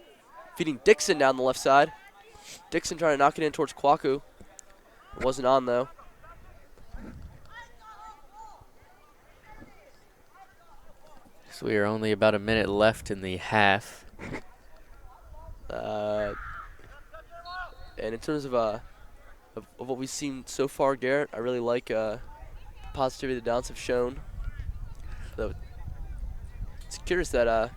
feeding Dixon down the left side. Dixon trying to knock it in towards Kwaku. It wasn't on though. So we are only about a minute left in the half. And in terms of what we've seen so far, Garrett, I really like the positivity the Dons have shown. So it's curious that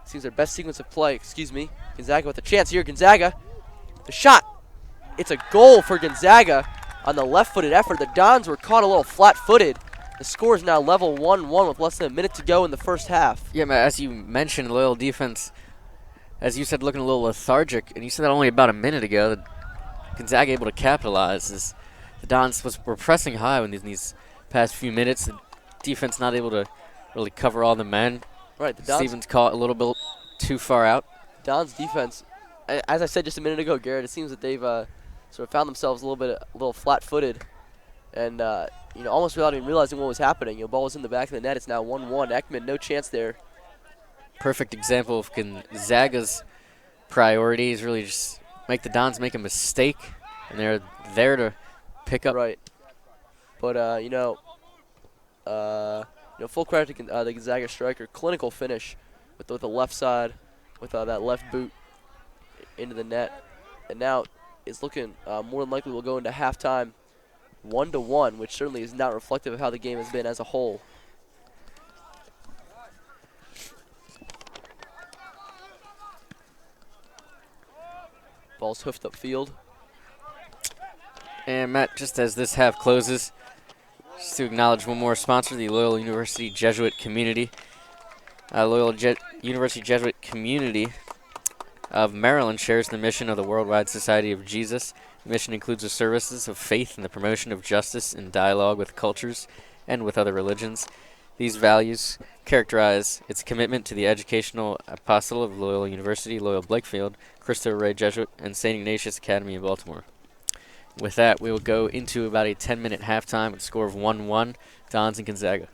seems their best sequence of play. Gonzaga with a chance here. Gonzaga, the shot. It's a goal for Gonzaga on the left-footed effort. The Dons were caught a little flat-footed. The score is now level 1-1 with less than a minute to go in the first half. Yeah, Matt, as you mentioned, Loyola defense, as you said, looking a little lethargic, and you said that only about a minute ago. Gonzaga able to capitalize as the Dons were pressing high in these past few minutes. The defense not able to really cover all the men. Right, the Dons. Stevens caught a little bit too far out. Dons defense, as I said just a minute ago, Garrett, it seems that they've sort of found themselves a little flat-footed, and almost without even realizing what was happening. Ball was in the back of the net. It's now 1-1. Ekman, no chance there. Perfect example of Gonzaga's priorities. Really just make the Dons make a mistake, and they're there to pick up. Right. But full credit to the Gonzaga striker. Clinical finish with the left side, with that left boot into the net, and now it's looking more than likely we'll go into halftime 1-1, which certainly is not reflective of how the game has been as a whole. Ball's hoofed upfield. And Matt, just as this half closes, just to acknowledge one more sponsor, the Loyola University Jesuit Community. University Jesuit Community of Maryland shares the mission of the Worldwide Society of Jesus. The mission includes the services of faith and the promotion of justice in dialogue with cultures and with other religions. These values characterize its commitment to the educational apostle of Loyola University, Loyola Blakefield, Cristo Rey Jesuit, and St. Ignatius Academy in Baltimore. with that, we will go into about a 10-minute halftime with a score of 1-1, Dons and Gonzaga.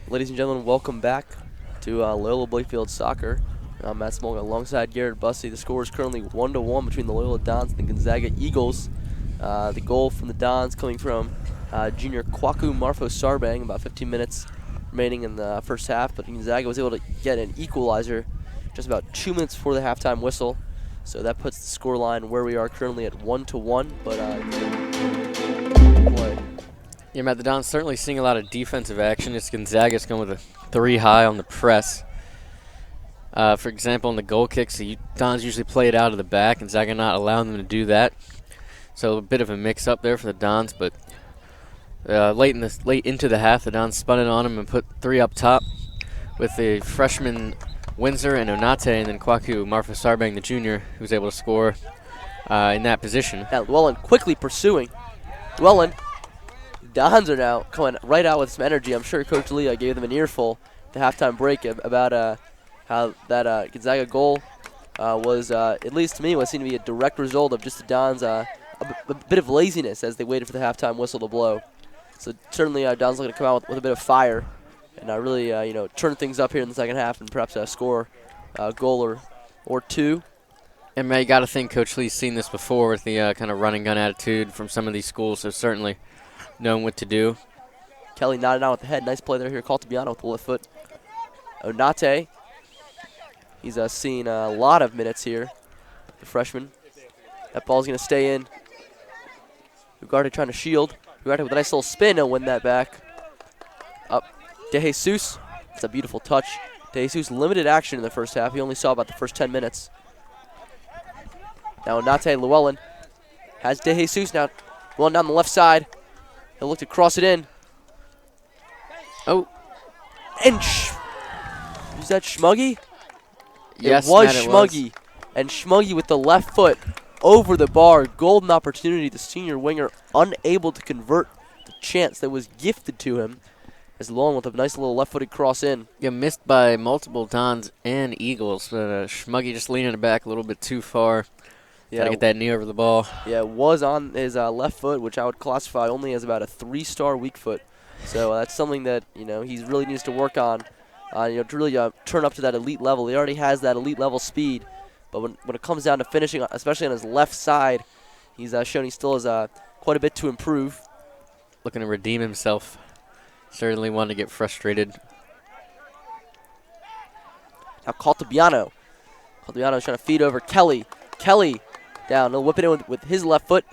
Ladies and gentlemen, welcome back to Loyola Blakefield Soccer. I'm Matt Smolga alongside Garrett Bussey. The score is currently 1-1 between the Loyola Dons and the Gonzaga Eagles. The goal from the Dons coming from junior Kwaku Marfo Sarbang, about 15 minutes remaining in the first half, but Gonzaga was able to get an equalizer just about 2 minutes before the halftime whistle. So that puts the score line where we are currently at 1-1, but play. Yeah, Matt, the Dons certainly seeing a lot of defensive action. It's Gonzaga's going with a 3 high on the press. For example, in the goal kicks, the Dons usually play it out of the back. Gonzaga not allowing them to do that. So a bit of a mix-up there for the Dons, but late into the half, the Dons spun it on them and put 3 up top with the freshman Windsor and Onate, and then Kwaku Marfa Sarbang, the junior, who was able to score in that position. Now Llewellyn quickly pursuing. Llewellyn. Dons are now coming right out with some energy. I'm sure Coach Lee gave them an earful at the halftime break about how that Gonzaga goal was, at least to me, was seen to be a direct result of just the Dons' a bit of laziness as they waited for the halftime whistle to blow. So certainly Dons looking to come out with a bit of fire and really turn things up here in the second half and perhaps score a goal or two. And Matt, you got to think Coach Lee's seen this before with the kind of running gun attitude from some of these schools, so certainly knowing what to do. Kelly nodded out with the head. Nice play there here. Caltabiano with the left foot. Onate. He's seen a lot of minutes here, the freshman. That ball's going to stay in. Ugarte trying to shield. Ugarte with a nice little spin. He'll win that back. Up. De Jesus. It's a beautiful touch. De Jesus limited action in the first half. He only saw about the first 10 minutes. Now Onate Llewellyn has De Jesus now. Llewellyn down the left side. He'll look to cross it in. Oh. And is that Schmuggy? Yes, it was Matt, Schmuggy. And Schmuggy with the left foot over the bar. Golden opportunity. The senior winger unable to convert the chance that was gifted to him. As Llewellyn with a nice little left-footed cross in. Yeah, missed by multiple Dons and Eagles, but Schmuggy just leaning it back a little bit too far. Yeah, got to get that knee over the ball. Yeah, it was on his left foot, which I would classify only as about a 3-star weak foot. So that's something that he really needs to work on, to really turn up to that elite level. He already has that elite level speed, but when it comes down to finishing, especially on his left side, he's shown he still has quite a bit to improve. Looking to redeem himself. Certainly wanted to get frustrated. Now Caltabiano. Caltabiano is trying to feed over Kelly. Kelly down. He'll whip it in with his left foot.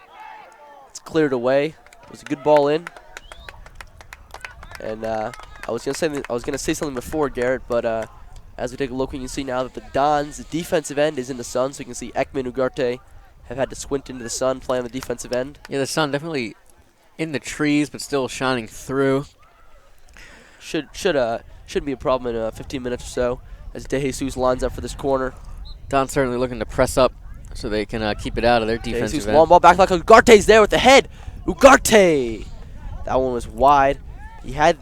It's cleared away. It was a good ball in. And I was gonna say something before, Garrett, but as we take a look, we can see now that the Dons' defensive end is in the sun. So you can see Ekman Ugarte have had to squint into the sun, play on the defensive end. Yeah, the sun definitely in the trees, but still shining through. Shouldn't be a problem in 15 minutes or so as De Jesus lines up for this corner. Don's certainly looking to press up so they can keep it out of their defensive Jesus, end. long ball back like Ugarte's there with the head. Ugarte! That one was wide. He had,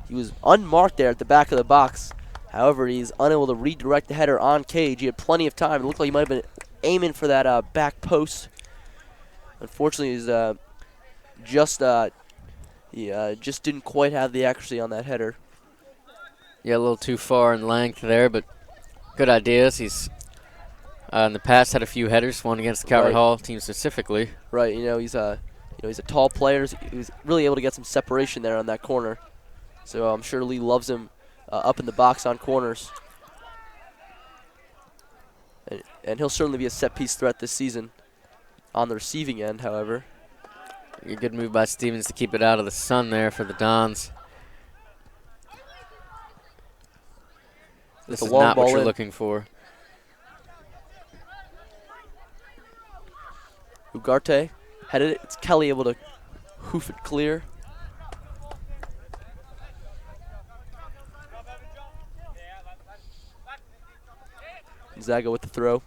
he was unmarked there at the back of the box. However, he's unable to redirect the header on cage. He had plenty of time. It looked like he might have been aiming for that back post. Unfortunately, he's just didn't quite have the accuracy on that header. Yeah, a little too far in length there, but good ideas. He's in the past had a few headers, one against the Calvert Hall team specifically. Right, he's a tall player. He was really able to get some separation there on that corner. So I'm sure Lee loves him up in the box on corners. And he'll certainly be a set-piece threat this season on the receiving end, however. A good move by Stevens to keep it out of the sun there for the Dons. This is not what you're looking for. Ugarte headed it. It's Kelly able to hoof it clear. Gonzaga with the throw.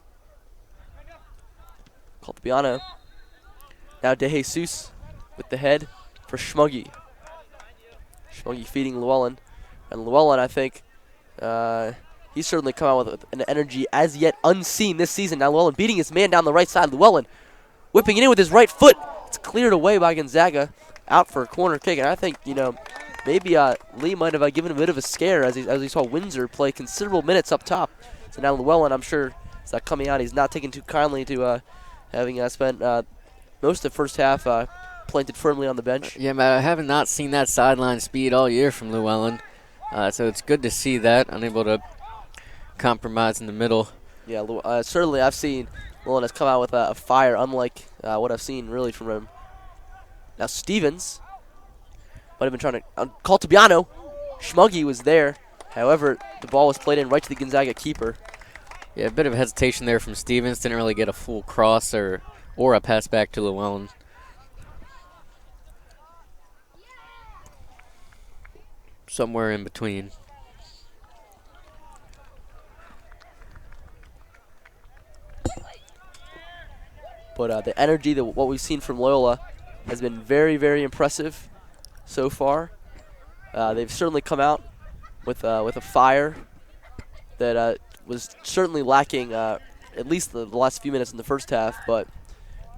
Caltabiano. Now De Jesus with the head for Schmuggy. Schmuggy feeding Llewellyn. And Llewellyn, I think, he's certainly come out with an energy as yet unseen this season. Now Llewellyn beating his man down the right side. Llewellyn whipping it in with his right foot. It's cleared away by Gonzaga. Out for a corner kick. And I think, maybe Lee might have given him a bit of a scare as he saw Windsor play considerable minutes up top. So now Llewellyn, I'm sure, is coming out. He's not taking too kindly to having spent most of the first half planted firmly on the bench. Yeah, Matt, I have not seen that sideline speed all year from Llewellyn. So it's good to see that. Unable to compromise in the middle. Yeah, certainly I've seen Llewellyn has come out with a fire, unlike what I've seen really from him. Now Stevens might have been trying to call Tobiano. Schmuggy was there. However, the ball was played in right to the Gonzaga keeper. Yeah, a bit of hesitation there from Stevens. Didn't really get a full cross or a pass back to Llewellyn. Somewhere in between. But the energy, what we've seen from Loyola, has been very, very impressive so far. They've certainly come out with a fire that was certainly lacking at least the last few minutes in the first half, but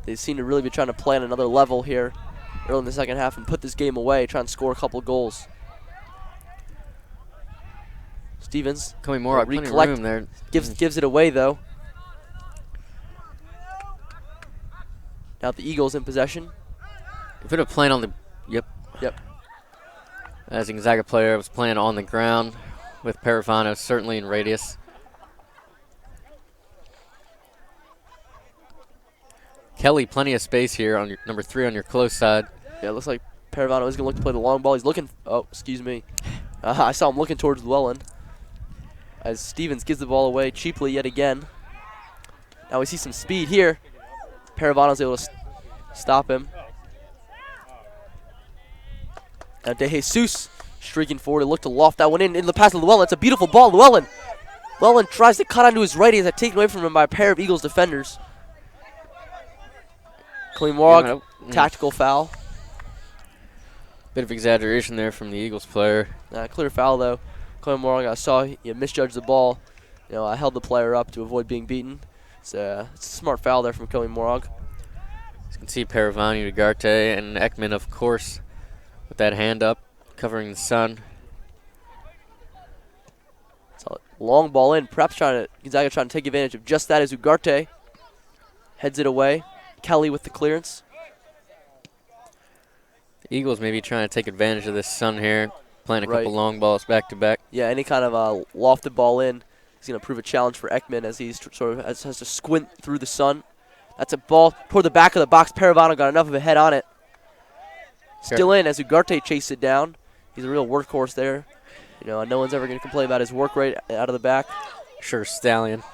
they seem to really be trying to play on another level here early in the second half and put this game away, try and score a couple of goals. Stevens, Coming more plenty of room there. Gives it away though. Now the Eagles in possession. If it had playing on the Yep. As a Gonzaga player, was playing on the ground with Paravano certainly in radius. Kelly, plenty of space here on your number 3 on your close side. Yeah, it looks like Paravano is going to look to play the long ball. He's looking. Oh, excuse me. I saw him looking towards Llewellyn as Stevens gives the ball away cheaply yet again. Now we see some speed here. Paravano's able to stop him. Now De Jesus streaking forward. He looked to loft that one in the pass to Llewellyn. It's a beautiful ball. Llewellyn tries to cut onto his right. He's taken away from him by a pair of Eagles defenders. Klimorog, tactical foul. Bit of exaggeration there from the Eagles player. Clear foul though. Klimorog, I saw he misjudged the ball. I held the player up to avoid being beaten. So it's a smart foul there from Klimorog. As you can see, Paravani, Ugarte, and Ekman, of course, with that hand up, covering the sun. It's a long ball in. Perhaps Gonzaga trying to take advantage of just that as Ugarte heads it away. Kelly with the clearance. The Eagles maybe trying to take advantage of this sun here, playing a couple long balls back to back. Yeah, any kind of lofted ball in is going to prove a challenge for Ekman as he sort of has to squint through the sun. That's a ball toward the back of the box. Paravano got enough of a head on it. Still in as Ugarte chased it down. He's a real workhorse there. No one's ever going to complain about his work rate out of the back. Sure, Stallion.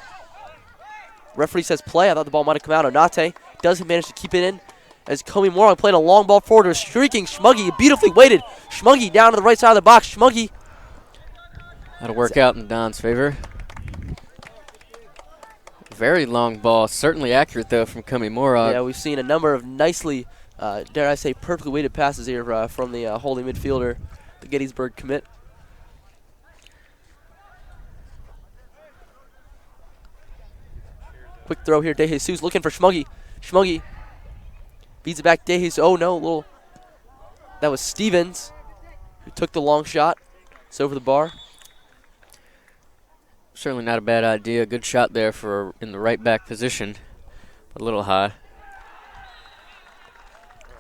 Referee says play. I thought the ball might have come out. Onate doesn't manage to keep it in as Comey Morong playing a long ball forward to a streaking Schmuggy. Beautifully weighted. Schmuggy down to the right side of the box. Schmuggy. That'll work out in Don's favor. Very long ball. Certainly accurate, though, from Comey Morong. Yeah, we've seen a number of nicely, dare I say, perfectly weighted passes here from the holding midfielder, the Gettysburg commit. Quick throw here. De Jesus looking for Schmuggy. Schmuggy beats it back. De Jesus. Oh, no. That was Stevens who took the long shot. It's over the bar. Certainly not a bad idea. Good shot there in the right back position. But a little high.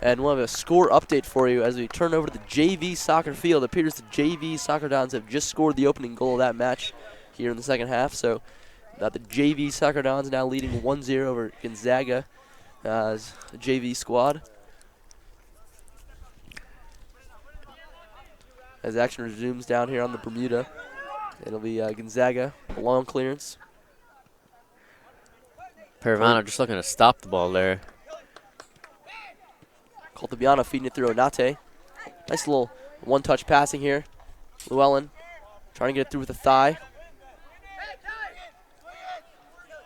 And we'll have a score update for you as we turn over to the JV soccer field. It appears the JV Soccer Dons have just scored the opening goal of that match here in the second half. So the JV Soccer Dons now leading 1-0 over Gonzaga as the JV squad. As action resumes down here on the Bermuda, it'll be Gonzaga, a long clearance. Paravano just looking to stop the ball there. Caltabiano feeding it through Onate. Nice little one-touch passing here. Llewellyn trying to get it through with a thigh.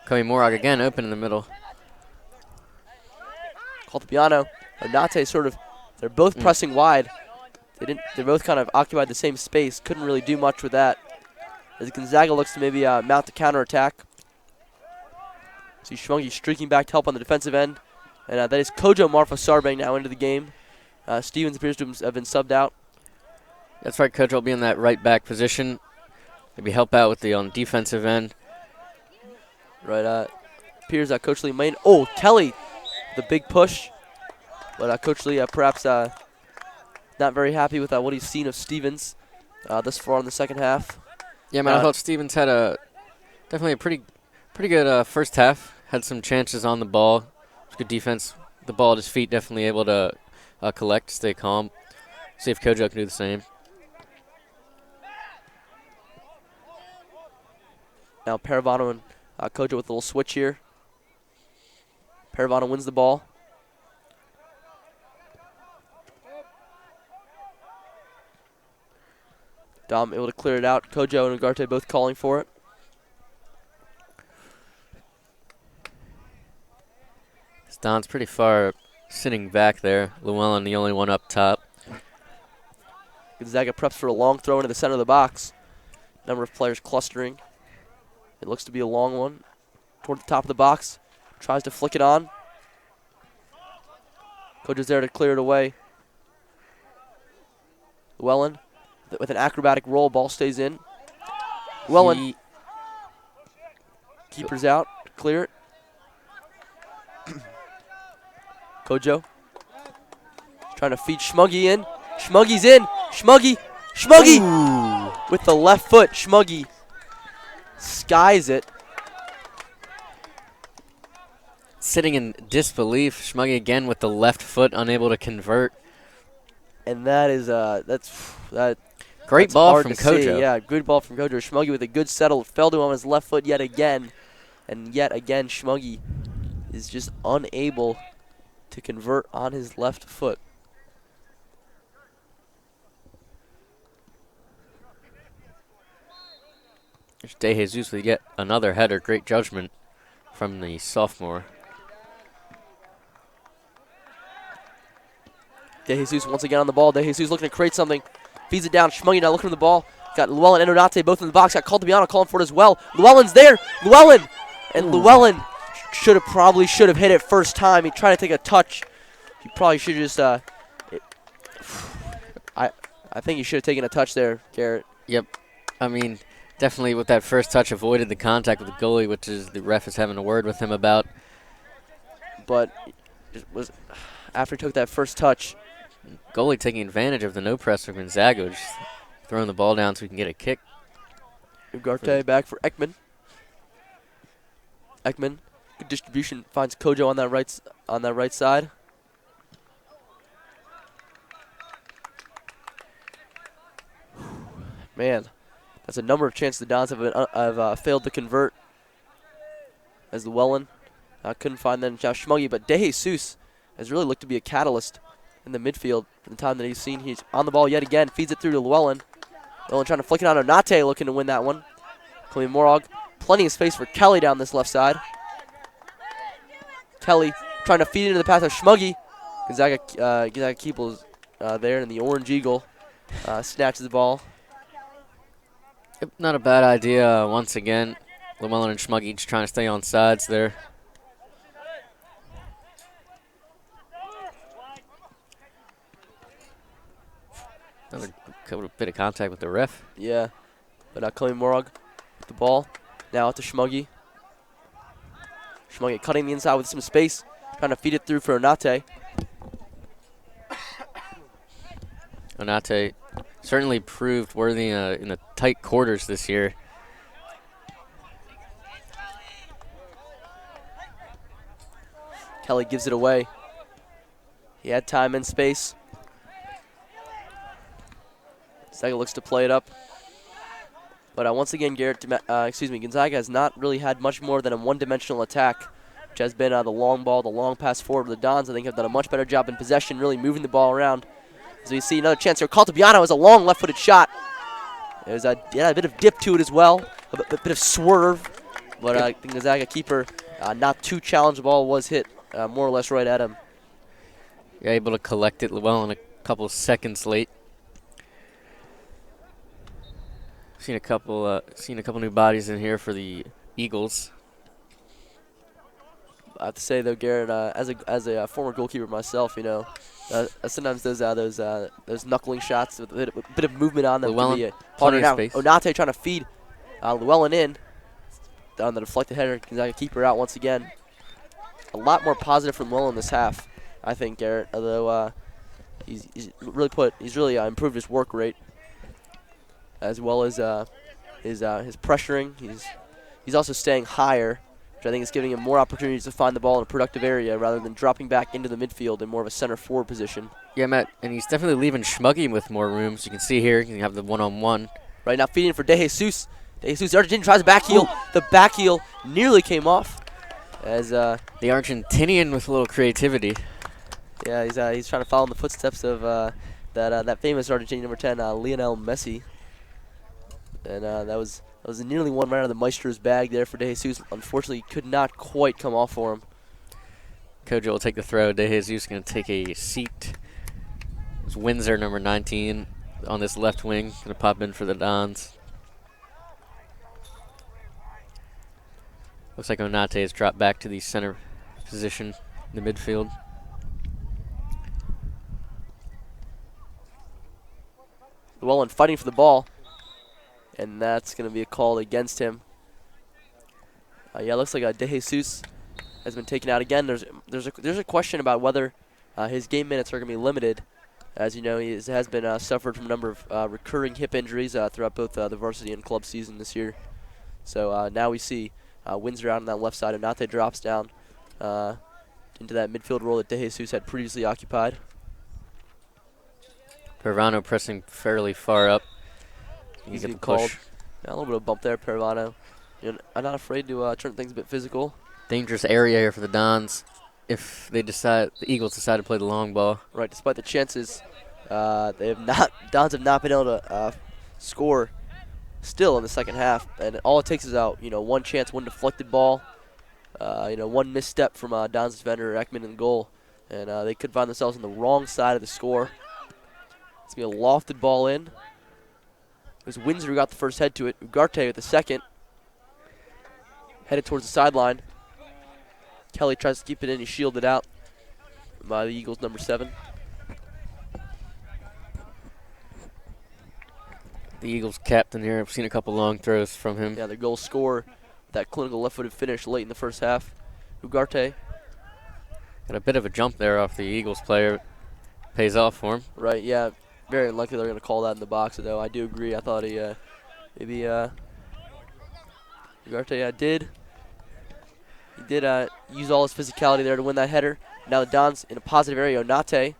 Comey Morog again, open in the middle. Caltabiano, Onate they're both pressing wide. They both kind of occupied the same space. Couldn't really do much with that. As Gonzaga looks to maybe mount the counterattack. See Schmungy streaking back to help on the defensive end. And that is Kojo Marfa Sarbang now into the game. Stevens appears to have been subbed out. That's right, Coach will be in that right back position. Maybe help out with the on defensive end. Right, appears Coach Lee Main. Oh, Kelly, the big push. But Coach Lee perhaps not very happy with what he's seen of Stevens thus far in the second half. Yeah, man, I thought Stevens had definitely a pretty good first half. Had some chances on the ball. Good defense. The ball at his feet, definitely able to collect, stay calm. See if Kojo can do the same. Now Paravano and Kojo with a little switch here. Paravano wins the ball. Dom able to clear it out. Kojo and Ugarte both calling for it. Don's pretty far sitting back there. Llewellyn, the only one up top. Gonzaga preps for a long throw into the center of the box. Number of players clustering. It looks to be a long one. Toward the top of the box. Tries to flick it on. Kojo's there to clear it away. Llewellyn with an acrobatic roll. Ball stays in. Llewellyn. Keeper's out. Clear it. Kojo trying to feed Schmuggy in. Schmuggy's in. Schmuggy with the left foot. Schmuggy skies it. Sitting in disbelief. Schmuggy again with the left foot, unable to convert. And that is great that's ball hard from to see. Kojo. Yeah, good ball from Kojo. Schmuggy with a good settle. Fell to him on his left foot yet again. And yet again, Schmuggy is just unable to convert on his left foot. There's De Jesus with yet another header. Great judgment from the sophomore. De Jesus once again on the ball. De Jesus looking to create something. Feeds it down. Schmuggy now looking for the ball. Got Llewellyn and Onate both in the box. Got Caltabiano calling for it as well. Llewellyn's there. Llewellyn! And Llewellyn probably should have hit it first time. He tried to take a touch. He probably should have just I think he should have taken a touch there, Garrett. Yep. I mean, definitely with that first touch avoided the contact with the goalie, which is the ref is having a word with him about. But it was after he took that first touch. Goalie taking advantage of the no press of Gonzaga, just throwing the ball down so he can get a kick. Ugarte back for Ekman. Ekman, good distribution, finds Kojo on that right side. Man, that's a number of chances the Dons have failed to convert. As Llewellyn couldn't find that Josh Schmuggy, but De Jesus has really looked to be a catalyst in the midfield for the time that he's seen. He's on the ball yet again, feeds it through to Llewellyn. Llewellyn trying to flick it on Onate, looking to win that one. Chloe Morog, plenty of space for Kelly down this left side. Kelly trying to feed into the path of Schmuggy. Gonzaga Keebles there, and the Orange Eagle snatches the ball. Yep, not a bad idea once again. Llewellyn and Schmuggy each trying to stay on sides there. Another bit of contact with the ref. Yeah, but Chloe Morog with the ball. Now out to Schmuggy. Schmuggy cutting the inside with some space, trying to feed it through for Onate. Onate certainly proved worthy in the tight quarters this year. Kelly gives it away. He had time and space. Gonzaga looks to play it up. But once again, Gonzaga has not really had much more than a one-dimensional attack, which has been the long ball, the long pass forward. The Dons, I think, have done a much better job in possession, really moving the ball around. As we see another chance here. Caltabiano has a long left-footed shot. There's a bit of dip to it as well, a bit of swerve. But I think Gonzaga keeper, not too challenged. The ball was hit more or less right at him. Yeah, able to collect it. Llewellyn a couple seconds late. Seen a couple new bodies in here for the Eagles. I have to say though, Garrett, as a former goalkeeper myself, sometimes those knuckling shots with a bit of movement on them can be plenty of now. space. Onate trying to feed Llewellyn in on the deflected header. Gonzaga keeper out once again. A lot more positive from Llewellyn this half, I think, Garrett. Although he's really improved his work rate as well as his pressuring. He's also staying higher, which I think is giving him more opportunities to find the ball in a productive area rather than dropping back into the midfield in more of a center forward position. Yeah, Matt, and he's definitely leaving Schmuggy with more room. So you can see here, you can have the one-on-one. Right now feeding for De Jesus. De Jesus, the Argentinian tries a back heel. The back heel nearly came off. As the Argentinian with a little creativity. Yeah, he's trying to follow in the footsteps of that famous Argentinian number 10, Lionel Messi. And that was nearly one right out of the Maestro's bag there for De Jesus. Unfortunately, could not quite come off for him. Kojo will take the throw. De Jesus going to take a seat. It's Windsor, number 19, on this left wing. Going to pop in for the Dons. Looks like Onate has dropped back to the center position in the midfield. Llewellyn fighting for the ball. And that's going to be a call against him. Yeah, it looks like De Jesus has been taken out again. There's a question about whether his game minutes are going to be limited. As you know, he has been suffered from a number of recurring hip injuries throughout both the varsity and club season this year. So now we see Windsor out on that left side. Onate drops down into that midfield role that De Jesus had previously occupied. Pervano pressing fairly far up. He's getting called. Yeah, a little bit of bump there, Pervano. I'm not afraid to turn things a bit physical. Dangerous area here for the Dons if the Eagles decide to play the long ball. Right, despite the chances, Dons have not been able to score still in the second half, and all it takes is one chance, one deflected ball, one misstep from Dons defender Ekman in goal, and they could find themselves on the wrong side of the score. It's gonna be a lofted ball in. It was Windsor who got the first head to it. Ugarte with the second. Headed towards the sideline. Kelly tries to keep it in. He's shielded out by the Eagles' number 7. The Eagles captain here. I've seen a couple long throws from him. Yeah, the goal scorer, that clinical left-footed finish late in the first half. Ugarte. Got a bit of a jump there off the Eagles player. Pays off for him. Right, yeah. Very unlikely they're going to call that in the box, though. I do agree. I thought he maybe Ugarte did use all his physicality there to win that header. Now the Dons in a positive area. Onate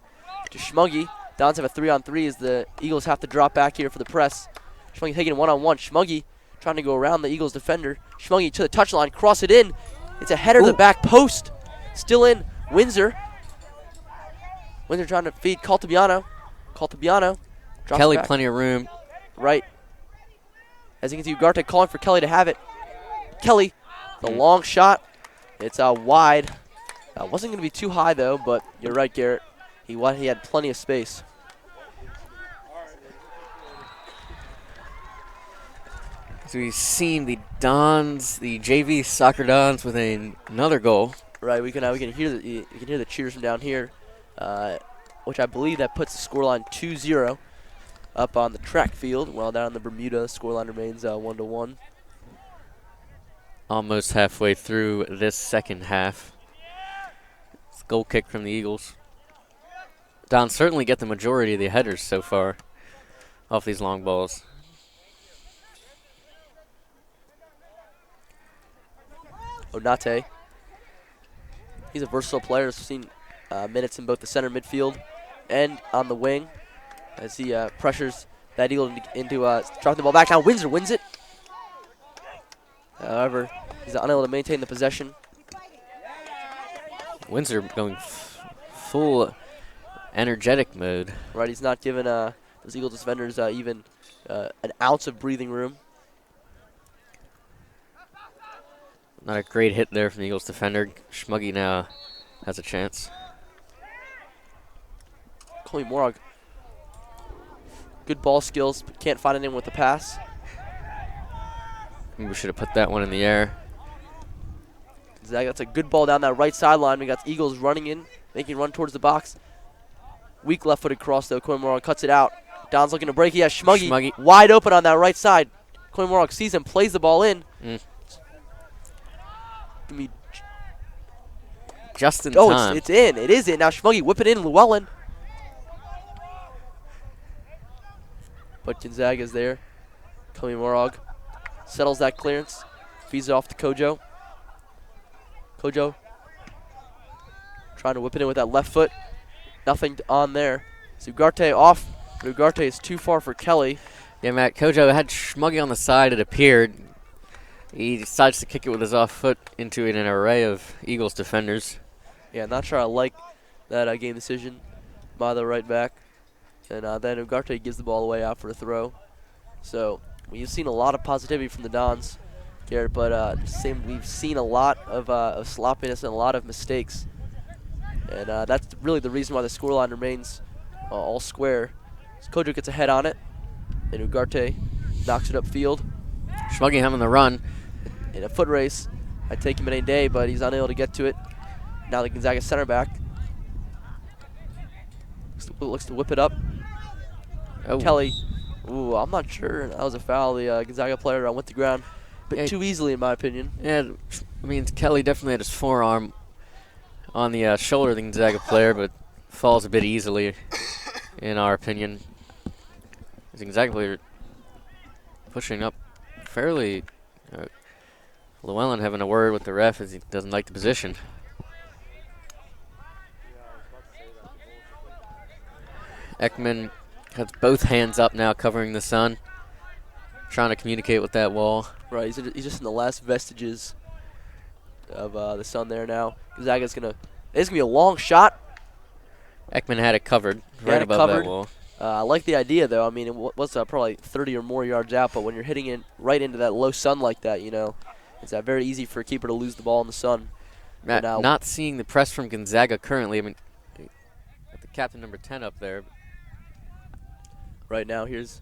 to Schmuggy. Dons have a 3-on-3 as the Eagles have to drop back here for the press. Schmuggy taking one-on-one. Schmuggy trying to go around the Eagles defender. Schmuggy to the touchline, cross it in. It's a header to the back post. Still in. Windsor. Windsor trying to feed Caltabiano. Kelly, plenty of room. Right. As you can see, Ugarte calling for Kelly to have it. Kelly, the long shot. It's wide. Wasn't going to be too high, though, but you're right, Garrett. He had plenty of space. So we've seen the Dons, the JV soccer Dons, with another goal. Right. We can hear the cheers from down here, which I believe that puts the scoreline 2-0 up on the track field. While down in the Bermuda, scoreline remains 1-1. Almost halfway through this second half. It's a goal kick from the Eagles. Dons certainly get the majority of the headers so far off these long balls. Onate. He's a versatile player. He's seen minutes in both the center midfield and on the wing as he pressures that Eagle into dropping the ball back. Now Windsor wins it. However, he's unable to maintain the possession. Windsor going full energetic mode. Right, he's not giving those Eagles defenders even an ounce of breathing room. Not a great hit there from the Eagles defender. Schmuggy now has a chance. Colby Morag. Good ball skills, but can't find anyone with the pass. Maybe we should have put that one in the air. That's a good ball down that right sideline. We got the Eagles running in, making run towards the box. Weak left-footed cross, though. Coimorog cuts it out. Don's looking to break. He has Schmuggy wide open on that right side. Coimorog sees him, plays the ball in. Just in time. It's in. It is in. Now Schmuggy whip it in. Llewellyn. But Gonzaga's there. Coimorog settles that clearance. Feeds it off to Kojo. Kojo trying to whip it in with that left foot. Nothing on there. Ugarte off. Ugarte is too far for Kelly. Yeah, Matt, Kojo had Schmuggy on the side, it appeared. He decides to kick it with his off foot into an array of Eagles defenders. Yeah, not sure I like that game decision by the right back. And then Ugarte gives the ball away out for a throw. So we've seen a lot of positivity from the Dons, Garrett, but we've seen a lot of sloppiness and a lot of mistakes. And that's really the reason why the scoreline remains all square. So Kojo gets a head on it, and Ugarte knocks it upfield. Schmuggy having the run. In a foot race, I take him any day, but he's unable to get to it. Now the Gonzaga center back looks to whip it up. Kelly, I'm not sure. That was a foul. The Gonzaga player went to ground a bit too easily, in my opinion. Yeah, I mean, Kelly definitely had his forearm on the shoulder of the Gonzaga player, but falls a bit easily, in our opinion. The Gonzaga player pushing up fairly. Llewellyn having a word with the ref as he doesn't like the position. Ekman has both hands up now, covering the sun, trying to communicate with that wall. Right, he's just in the last vestiges of the sun there now. Gonzaga's gonna. It's gonna be a long shot. Ekman had it covered right above that wall. I like the idea, though. I mean, it was probably 30 or more yards out, but when you're hitting it right into that low sun like that, you know, it's very easy for a keeper to lose the ball in the sun. Matt, not seeing the press from Gonzaga currently. I mean, got the captain number 10 up there. Right now, here's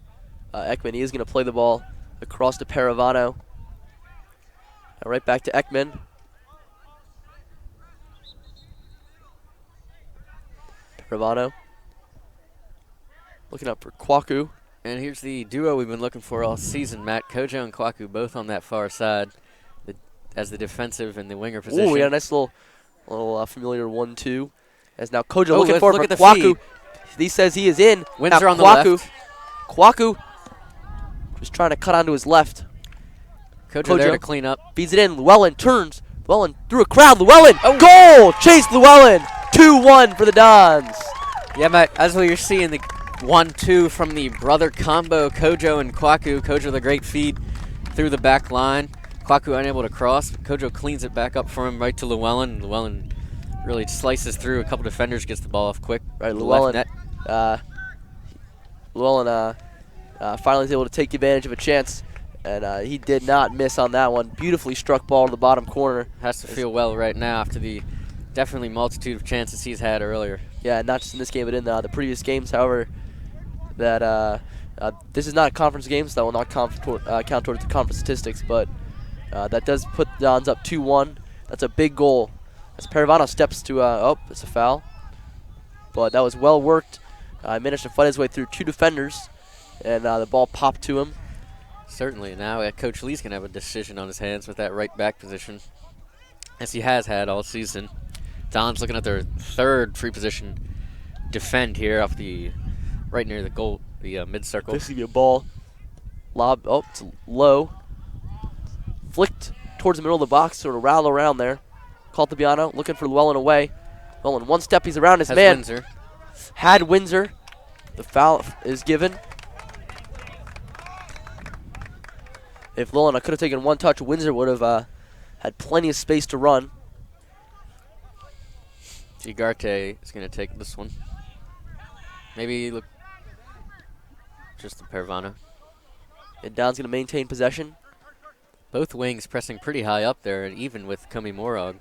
Ekman. He is going to play the ball across to Paravano. Now right back to Ekman. Paravano looking up for Kwaku. And here's the duo we've been looking for all season, Matt. Kojo and Kwaku both on that far side as the defensive and the winger position. Oh, we got a nice little familiar 1-2. As now Kojo look for at the Kwaku. feed. He says he is in. Windsor now on the left. Kwaku just trying to cut onto his left. Kojo there to clean up. Feeds it in. Llewellyn turns. Llewellyn through a crowd. Llewellyn. Goal! Chase Llewellyn. 2-1 for the Dons. Yeah, Matt, as we are seeing the 1-2 from the brother combo, Kojo and Kwaku. Kojo the great feed through the back line. Kwaku unable to cross. Kojo cleans it back up for him right to Llewellyn. Llewellyn really slices through a couple defenders, gets the ball off quick. Right, Llewellyn. Llewellyn finally is able to take advantage of a chance, and he did not miss on that one. Beautifully struck ball to the bottom corner. Has to feel well right now after the definitely multitude of chances he's had earlier. Yeah, not just in this game, but in the previous games. However, that this is not a conference game, so that will not count towards the conference statistics, but that does put the Dons up 2-1. That's a big goal. As Paravano steps to, it's a foul. But that was well worked. Managed to fight his way through two defenders, and the ball popped to him. Certainly. Now Coach Lee's going to have a decision on his hands with that right back position, as he has had all season. Don's looking at their third free position defend here off the right near the goal, the mid-circle. This is going to be a ball. Lob, it's low. Flicked towards the middle of the box, sort of rattle around there. Caltabiano looking for Llewellyn away. Llewellyn, one step, he's around his man. Windsor. Had Windsor. The foul is given. If Llewellyn could have taken one touch, Windsor would have had plenty of space to run. Ugarte is going to take this one. Maybe look just to Paravano. And Don's going to maintain possession. Both wings pressing pretty high up there, and even with Coimorog.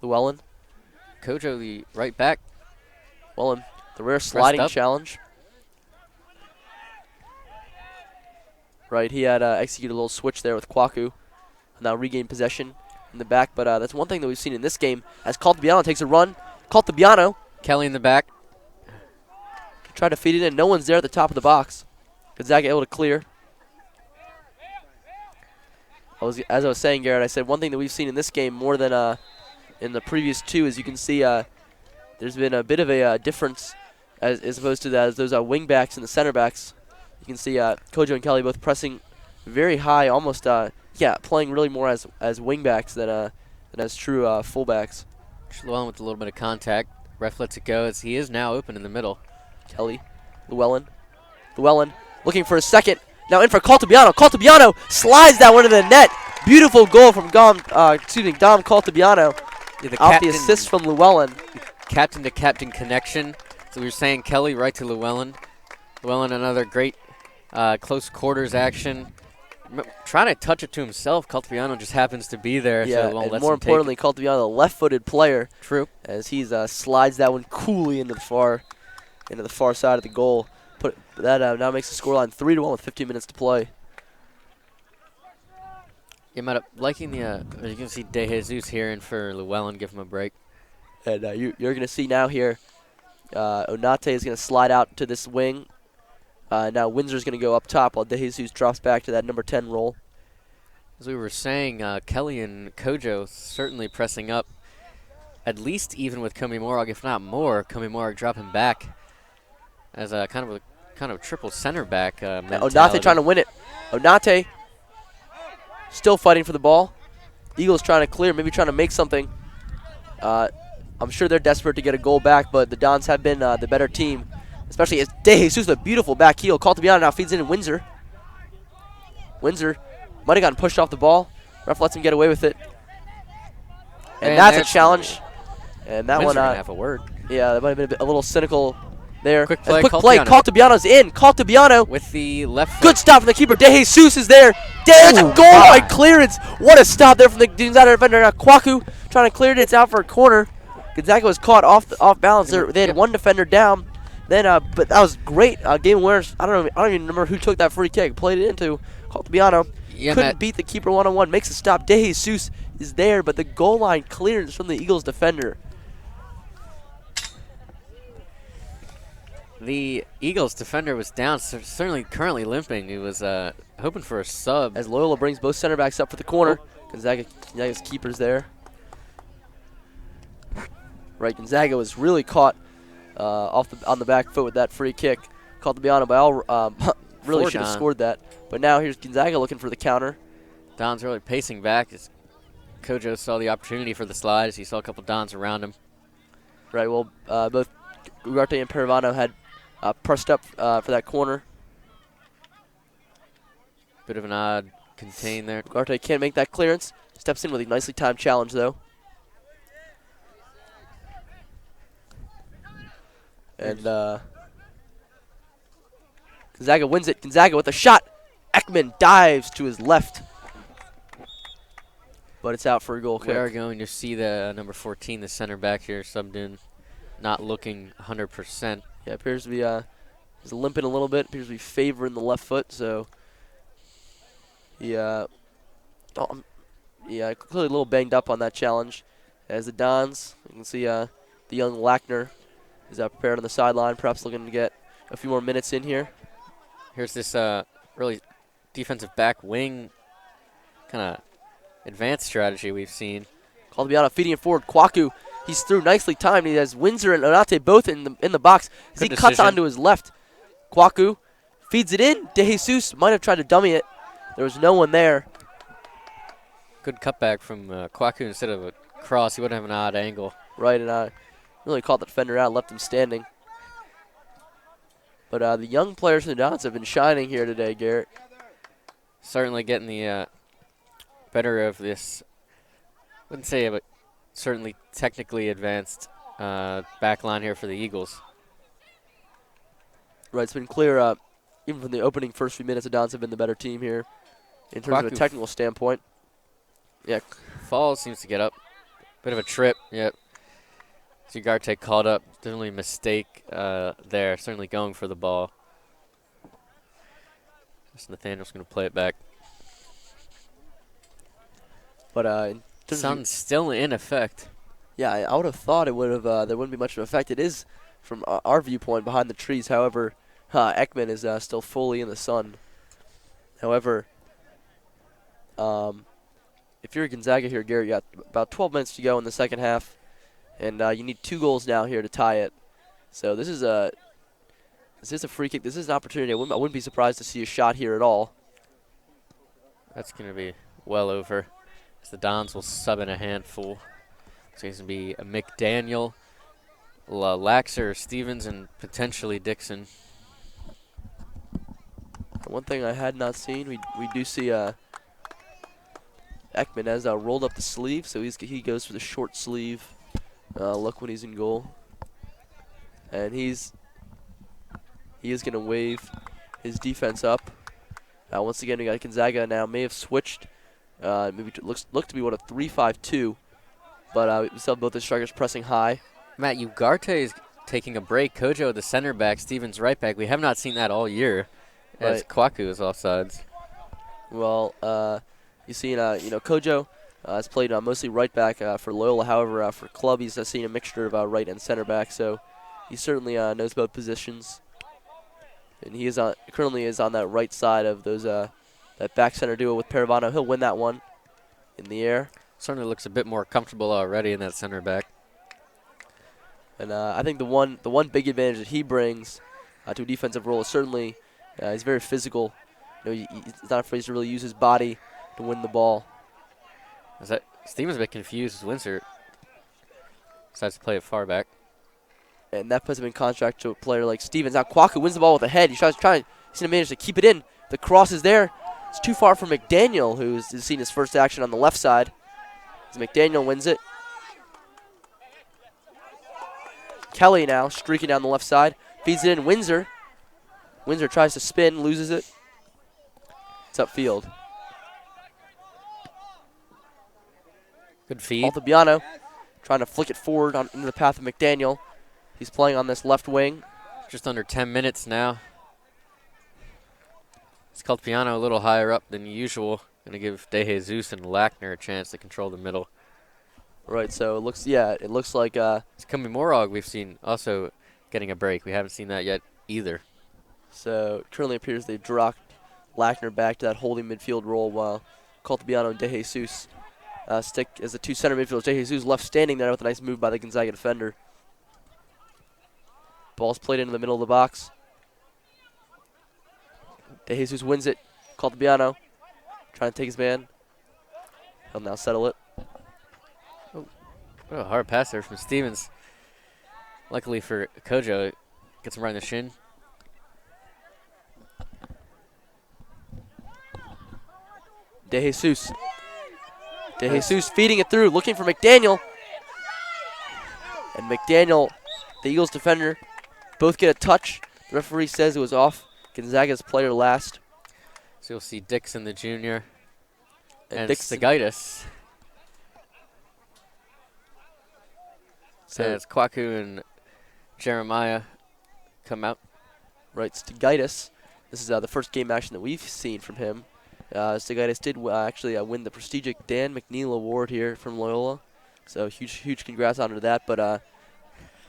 Llewellyn. Kojo, the right back. Llewellyn, the rare sliding up. challenge. Right, he had executed a little switch there with Kwaku. Now regained possession in the back, but that's one thing that we've seen in this game as Caltabiano takes a run. Caltabiano Kelly in the back. tried to feed it in. No one's there at the top of the box. Gonzaga able to clear. As I was saying, Garrett, I said one thing that we've seen in this game more than in the previous two is you can see there's been a bit of a difference as opposed to those wing backs and the center backs. You can see Kojo and Kelly both pressing very high, almost playing really more as wing backs than as true fullbacks. Llewellyn with a little bit of contact. Ref lets it go as he is now open in the middle. Kelly, Llewellyn looking for a second. Now in for Caltabiano. Caltabiano slides that one to the net. Beautiful goal from Dom Caltabiano. Yeah, Off the assist from Llewellyn. Captain to captain connection. So we were saying Kelly right to Llewellyn. Llewellyn another great close quarters action. Trying to touch it to himself. Caltabiano just happens to be there. Yeah, so and more importantly, Caltabiano, the left-footed player. True. As he slides that one coolly into the far side of the goal. That now makes the scoreline 3-1 with 15 minutes to play. You might have liking the. You can see De Jesus here in for Llewellyn. Give him a break. And you're going to see now here, Onate is going to slide out to this wing. Now Windsor's going to go up top while De Jesus drops back to that number 10 role. As we were saying, Kelly and Kojo certainly pressing up, at least even with Komi Morag, if not more. Komi Morag dropping back as a kind of triple center back mentality. Onate trying to win it. Onate still fighting for the ball. Eagles trying to clear, maybe trying to make something. I'm sure they're desperate to get a goal back, but the Dons have been the better team. Especially as De Jesus with a beautiful back heel. Caltabiano now feeds it in Windsor. Windsor might have gotten pushed off the ball. Ref lets him get away with it. And that's a challenge. And that Windsor one, didn't have a word. Yeah, that might have been a little cynical there. Quick play, Caltabiano's in. Caltabiano with the left foot. Good stop from the keeper. De Jesus is there. There's a goal line clearance. What a stop there from the Gonzaga defender. Kwaku trying to clear it. It's out for a corner. Gonzaga was caught off balance there. They had one defender down. Then, but that was great game awareness. I don't even remember who took that free kick. Played it into Caltabiano. Couldn't beat the keeper one-on-one. Makes a stop. De Jesus is there, but the goal line clearance from the Eagles defender. The Eagles defender was down, certainly currently limping. He was hoping for a sub. As Loyola brings both center backs up for the corner. Gonzaga's keeper's there. Right, Gonzaga was really caught on the back foot with that free kick. Caltabiano by all really should have scored that. But now here's Gonzaga looking for the counter. Don's really pacing back as Kojo saw the opportunity for the slide as he saw a couple Dons around him. Right, well, both Ugarte and Paravano had pressed up for that corner. Bit of an odd contain there. Ugarte can't make that clearance. Steps in with a nicely timed challenge, though. And Gonzaga wins it. Gonzaga with a shot. Ekman dives to his left. But it's out for a goal kick. We are going to see the number 14, the center back here, subbed in, not looking 100%. Yeah, appears to be he's limping a little bit. Appears to be favoring the left foot. So, clearly a little banged up on that challenge. As the Dons, you can see the young Lackner is prepared on the sideline, perhaps looking to get a few more minutes in here. Here's this really defensive back wing kind of advanced strategy we've seen. Caltabiano feeding it forward. Kwaku, he's through nicely timed. He has Windsor and Onate both in the box as he cuts onto his left. Kwaku feeds it in. De Jesus might have tried to dummy it. There was no one there. Good cutback from Kwaku instead of a cross. He wouldn't have an odd angle. Right, and really caught the defender out, left him standing. But the young players in the Dons have been shining here today, Garrett. Certainly getting the better of this, wouldn't say, but certainly technically advanced back line here for the Eagles. Right, it's been clear, even from the opening first few minutes, the Dons have been the better team here in terms of a technical standpoint. Yeah. Falls seems to get up. Bit of a trip, yep. Ugarte called up. Definitely a mistake there, certainly going for the ball. So Nathaniel's going to play it back. But in terms Sun's still in effect. yeah, I would have thought it would have. There wouldn't be much of an effect. It is from our viewpoint behind the trees. However, Ekman is still fully in the sun. However, if you're Gonzaga here, Garrett, you got about 12 minutes to go in the second half, and you need 2 goals now here to tie it. So this is a free kick. This is an opportunity. I wouldn't be surprised to see a shot here at all. That's going to be well over. As the Dons will sub in a handful. So it's going to be a McDaniel, Laxer, Stevens, and potentially Dixon. One thing I had not seen, we do see Ekman has rolled up the sleeve, so he goes for the short sleeve look when he's in goal, and he is going to wave his defense up. Once again, we got Gonzaga now may have switched. Maybe look to be what a 3-5-2, but we still have both the strikers pressing high. Matt, Ugarte is taking a break. Kojo, the center back, Stevens right back. We have not seen that all year, as Right. Kwaku is offsides. Well, you see, Kojo has played mostly right back for Loyola. However, for club, he's seen a mixture of right and center back, so he certainly knows both positions. And he is currently is on that right side of those that back center duo with Paravano. He'll win that one in the air. Certainly looks a bit more comfortable already in that center back. And I think the one big advantage that he brings to a defensive role is certainly he's very physical. He's not afraid to really use his body to win the ball. Stevens a bit confused as Windsor decides to play it far back. And that puts him in contrast to a player like Stevens. Now Kwaku wins the ball with a head. He's going to manage to keep it in. The cross is there. It's too far for McDaniel, who's seen his first action on the left side. As McDaniel wins it. Kelly now streaking down the left side. Feeds it in. Windsor. Windsor tries to spin, loses it. It's upfield. Good feed. Altabiano trying to flick it forward into the path of McDaniel. He's playing on this left wing. Just under 10 minutes now. It's called Piano a little higher up than usual. Going to give De Jesus and Lackner a chance to control the middle. Right, so it looks like It's Kumi Morog we've seen also getting a break. We haven't seen that yet either. so it currently appears they've dropped Lackner back to that holding midfield role while Caltabiano and De Jesus stick as the 2 center midfielders. De Jesus left standing there with a nice move by the Gonzaga defender. Ball's played into the middle of the box. De Jesus wins it. Caltabiano trying to take his man. He'll now settle it. What a hard pass there from Stevens. Luckily for Kojo, it gets him right in the shin. De Jesus. De Jesus feeding it through, looking for McDaniel. And McDaniel, the Eagles defender, both get a touch. The referee says it was off Gonzaga's player last. So you'll see Dixon, the junior, and Dixon. Sagaitis. So As Kwaku and Jeremiah come out. right, Stigaitis. This is the first game action that we've seen from him. Stigaitis did actually win the prestigious Dan McNeil Award here from Loyola. So huge congrats on to that. But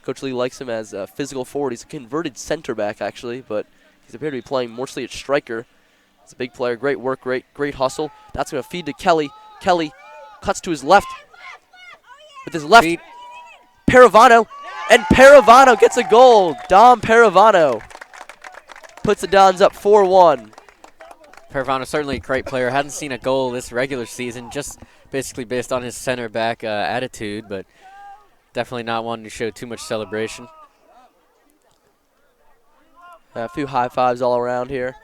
Coach Lee likes him as a physical forward. He's a converted center back, actually, but he's appeared to be playing mostly at striker. He's a big player. Great work, great hustle. That's going to feed to Kelly. Kelly cuts to his left. With his left, Feed. Paravano. And Paravano gets a goal. Dom Paravano puts the Dons up 4-1. Paravano certainly a great player. Hadn't seen a goal this regular season, just basically based on his center back attitude, but definitely not one to show too much celebration. A few high fives all around here.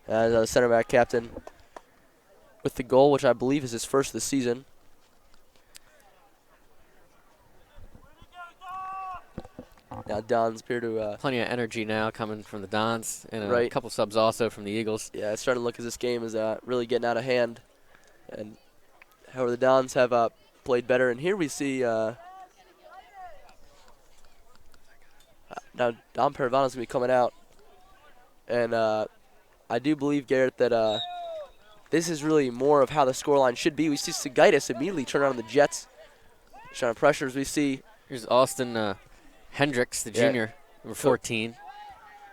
As the center back captain with the goal, which I believe is his first this season. Now Dons appear to Plenty of energy now coming from the Dons, and a Right. couple subs also from the Eagles. yeah, it's starting to look as this game is really getting out of hand. And however, the Dons have played better. And here we see now Dom Paravano's going to be coming out. And I do believe, Garrett, that this is really more of how the scoreline should be. We see Sagaitis immediately turn on the Jets. Trying to pressure as we see. Here's Austin Hendricks, the junior, number 14.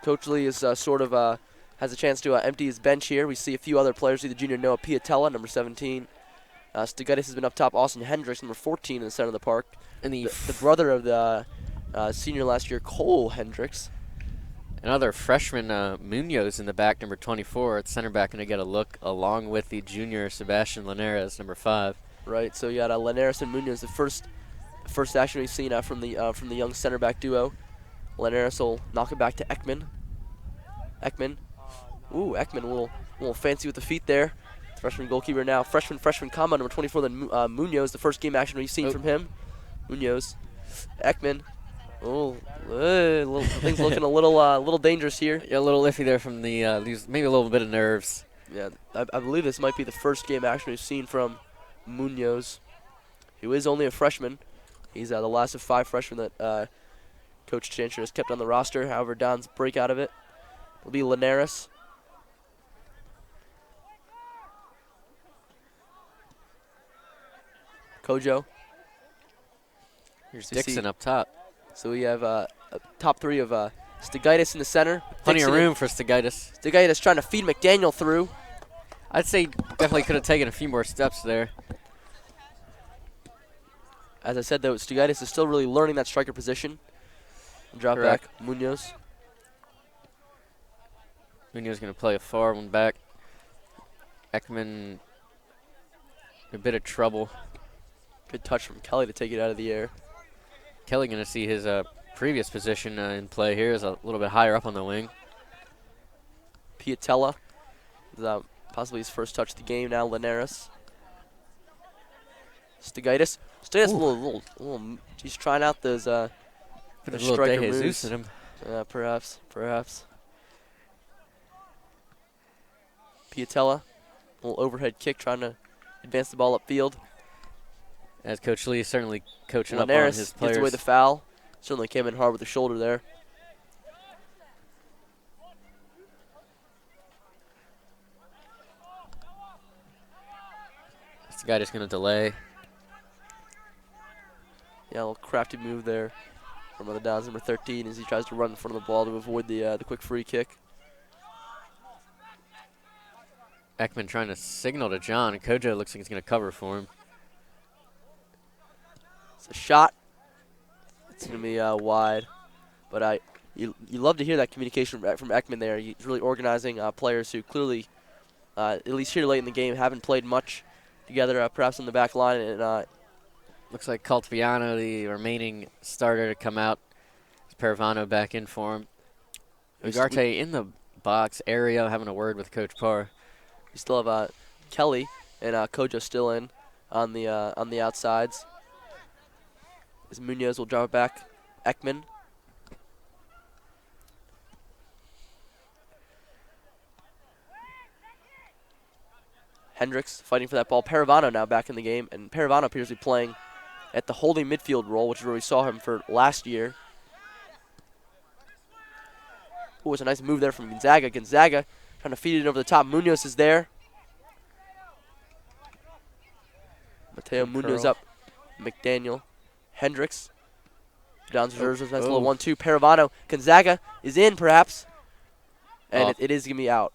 Coach Lee is has a chance to empty his bench here. We see a few other players. See the junior Noah Piatella, number 17. Stigaitis has been up top. Austin Hendricks, number 14 in the center of the park. And The brother of the senior last year, Cole Hendricks. another freshman, Munoz, in the back, number 24. At center back, going to get a look along with the junior Sebastian Linares, number 5. Right, so you got Linares and Munoz, the first action we've seen from the young center back duo. Linares will knock it back to Ekman. Ekman a little fancy with the feet there. Freshman goalkeeper now. Freshman combo number 24. Then Munoz, the first game action we've seen from him. Munoz, Ekman. Things looking a little dangerous here. Yeah, a little iffy there from the maybe a little bit of nerves. Yeah, I believe this might be the first game action we've seen from Munoz, who is only a freshman. He's the last of 5 freshmen that Coach Chancher has kept on the roster. However, Don's break out of it will be Linares. Kojo. Here's Dixon up top. So we have a top 3 of Stigaitis in the center. Plenty Dixon of room for Stigaitis. Stigaitis trying to feed McDaniel through. I'd say definitely could have taken a few more steps there. As I said, though, Stigaitis is still really learning that striker position. Drop Correct. back, Munoz. Munoz going to play a far one back. Ekman, a bit of trouble. Good touch from Kelly to take it out of the air. Kelly going to see his previous position in play here is a little bit higher up on the wing. Piatella is possibly his first touch of the game now. Linares. Stigaitis. Stigaitis a little. He's trying out those Put a little striker De moves. Jesus in him. Perhaps. Piatella, a little overhead kick, trying to advance the ball upfield. As Coach Lee is certainly coaching Linares up on his gets players. away the foul. Certainly came in hard with the shoulder there. This guy just going to delay. Yeah, a little crafty move there from the Downs, number 13, as he tries to run in front of the ball to avoid the quick free kick. Ekman trying to signal to John, and Kojo looks like he's going to cover for him. It's a shot. It's going to be wide. But you love to hear that communication from Ekman there. He's really organizing players who clearly, at least here late in the game, haven't played much together, perhaps in the back line. And Looks like Caltabiano, the remaining starter, to come out. Paravano back in for him. Ugarte in the box area, having a word with Coach Parr. we still have Kelly and Kojo still in on the outsides. As Munoz will drop it back. Ekman. Hendricks fighting for that ball. Paravano now back in the game, and Paravano appears to be playing at the holding midfield role, which is where we saw him for last year. Ooh, it's a nice move there from Gonzaga. Gonzaga trying to feed it over the top. Munoz is there. Mateo Munoz up. McDaniel. Hendricks. Downs reserves a nice little 1-2. Paravano. Gonzaga is in, perhaps. And it is going to be out.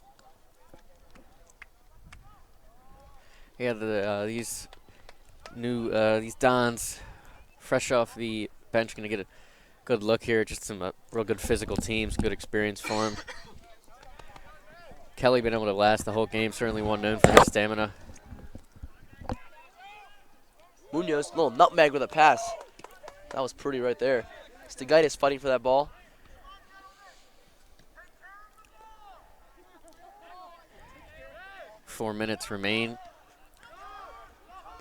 Yeah, these Dons, fresh off the bench, going to get a good look here. Just some real good physical teams, good experience for him. Kelly been able to last the whole game, certainly one known for his stamina. Munoz, little nutmeg with a pass. That was pretty right there. Stigaitis fighting for that ball. Four minutes remain.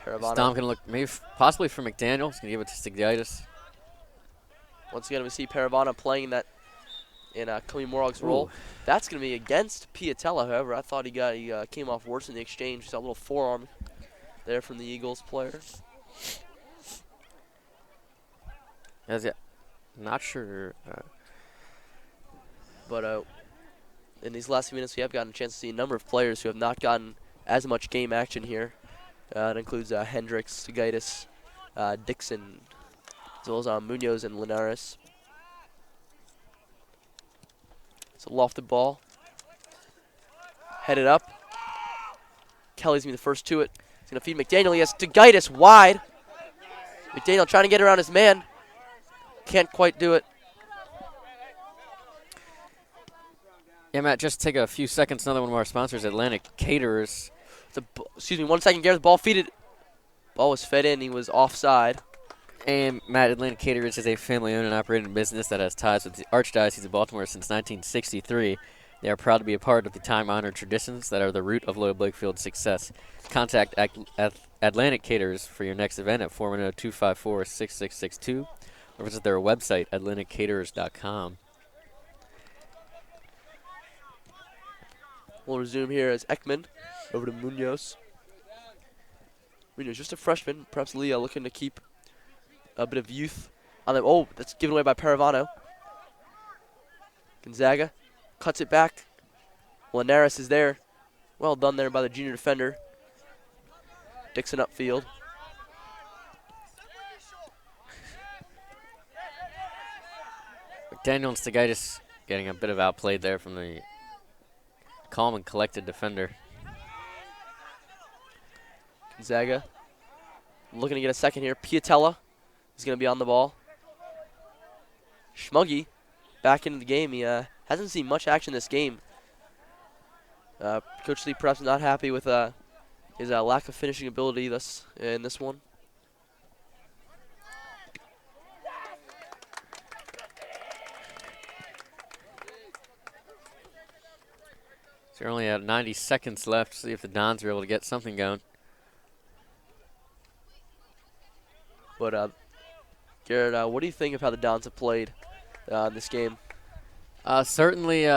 Paravano. Stom going to look maybe possibly for McDaniel. He's going to give it to Stigaitis. Once again, we see Paravano playing that in Kumi Morog's role. That's going to be against Piatella, however. I thought he came off worse in the exchange. Saw a little forearm there from the Eagles player. Not sure. But in these last few minutes, we have gotten a chance to see a number of players who have not gotten as much game action here. It includes Hendricks, Segaitis, Dixon, as well as Munoz and Linares. It's a lofted ball. Headed up. Kelly's going to be the first to it. He's going to feed McDaniel. He has Segaitis wide. McDaniel trying to get around his man. Can't quite do it. Yeah, Matt, just take a few seconds. Another one of our sponsors, Atlantic Caterers. Excuse me, 1 second, Garrett. The ball feeded. Ball was fed in. He was offside. And Matt, Atlantic Caterers is a family-owned and operated business that has ties with the Archdiocese of Baltimore since 1963. They are proud to be a part of the time-honored traditions that are the root of Loyola Blakefield's success. Contact Atlantic Caterers for your next event at 410-254-6662 or visit their website, atlanticcaterers.com. We'll resume here as Ekman over to Munoz. Munoz, just a freshman. Perhaps Leah looking to keep a bit of youth on them. Oh, that's given away by Paravano. Gonzaga cuts it back. Linares is there. Well done there by the junior defender. Dixon upfield. McDaniel and Segaitis getting a bit of outplayed there from the calm and collected defender. Gonzaga looking to get a second here. Piatella is going to be on the ball. Schmuggy back into the game. He hasn't seen much action this game. Coach Lee perhaps not happy with his lack of finishing ability in this one. So you're only at 90 seconds left. See if the Dons are able to get something going. But Garrett, what do you think of how the Dons have played in this game? Certainly,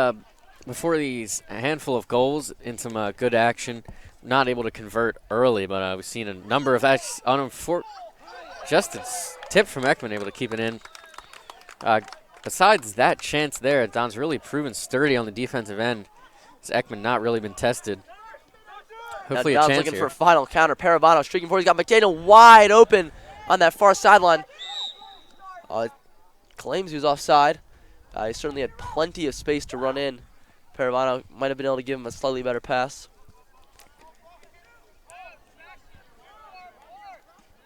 before these, a handful of goals in some good action. Not able to convert early, but we've seen a number of just a tip from Ekman able to keep it in. Besides that chance there, Don's really proven sturdy on the defensive end. Has Ekman not really been tested? Hopefully now a Don's chance looking here. for a final counter. Paravano streaking forward. He's got McDaniel wide open on that far sideline. Claims he was offside. He certainly had plenty of space to run in. Paravano might have been able to give him a slightly better pass.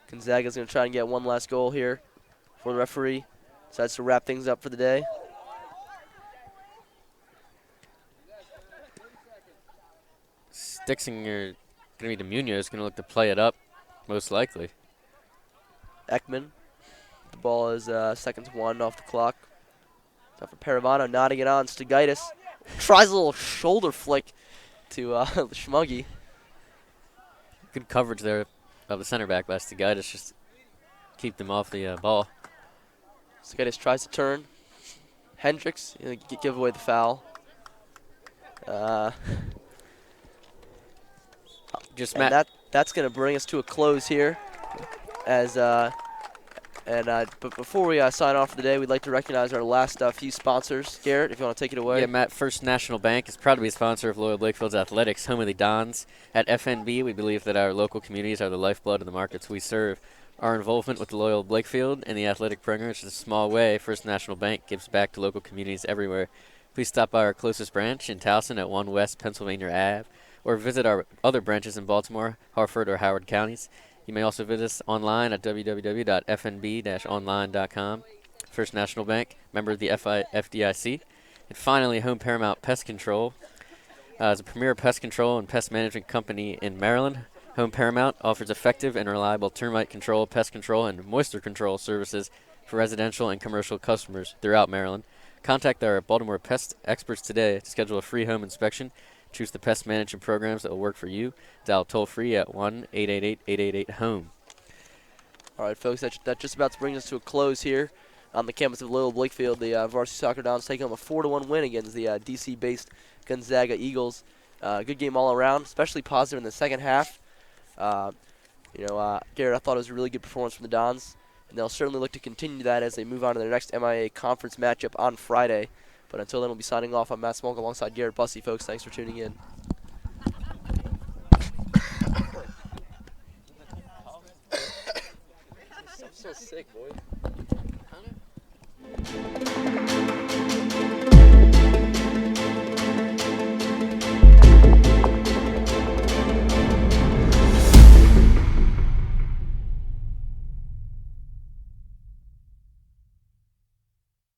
Gonzaga's going to try and get one last goal here before the referee decides to wrap things up for the day. Dixon, you're going to be the Munoz, going to look to play it up, most likely. Ekman. The ball is seconds 1 off the clock. Time for Paravano, nodding it on. Segaitis tries a little shoulder flick to Schmuggy. Good coverage there of the center back by Segaitis, just keep them off the ball. Segaitis tries to turn. Hendricks, give away the foul. That's going to bring us to a close here. But before we sign off for the day, we'd like to recognize our last few sponsors. Garrett, if you want to take it away. Yeah, Matt, First National Bank is proud to be a sponsor of Loyola Blakefield's athletics, home of the Dons. At FNB, we believe that our local communities are the lifeblood of the markets we serve. Our involvement with the Loyola Blakefield and the athletic program is a small way First National Bank gives back to local communities everywhere. Please stop by our closest branch in Towson at 1 West Pennsylvania Ave, or visit our other branches in Baltimore, Harford, or Howard counties. You may also visit us online at www.fnb-online.com. First National Bank, member of the FDIC. And finally, Home Paramount Pest Control. As a premier pest control and pest management company in Maryland, Home Paramount offers effective and reliable termite control, pest control, and moisture control services for residential and commercial customers throughout Maryland. Contact our Baltimore pest experts today to schedule a free home inspection. Choose the pest management programs that will work for you. Dial toll-free at 1-888-888-HOME. All right, folks, that just about brings us to a close here on the campus of Loyola Blakefield. The Varsity Soccer Dons taking home a 4-1 win against the DC-based Gonzaga Eagles. Good game all around, especially positive in the second half. Garrett, I thought it was a really good performance from the Dons, and they'll certainly look to continue that as they move on to their next MIA conference matchup on Friday. But until then, we'll be signing off. I'm Matt Smolk alongside Garrett Bussey, folks. Thanks for tuning in. I'm so sick, boy.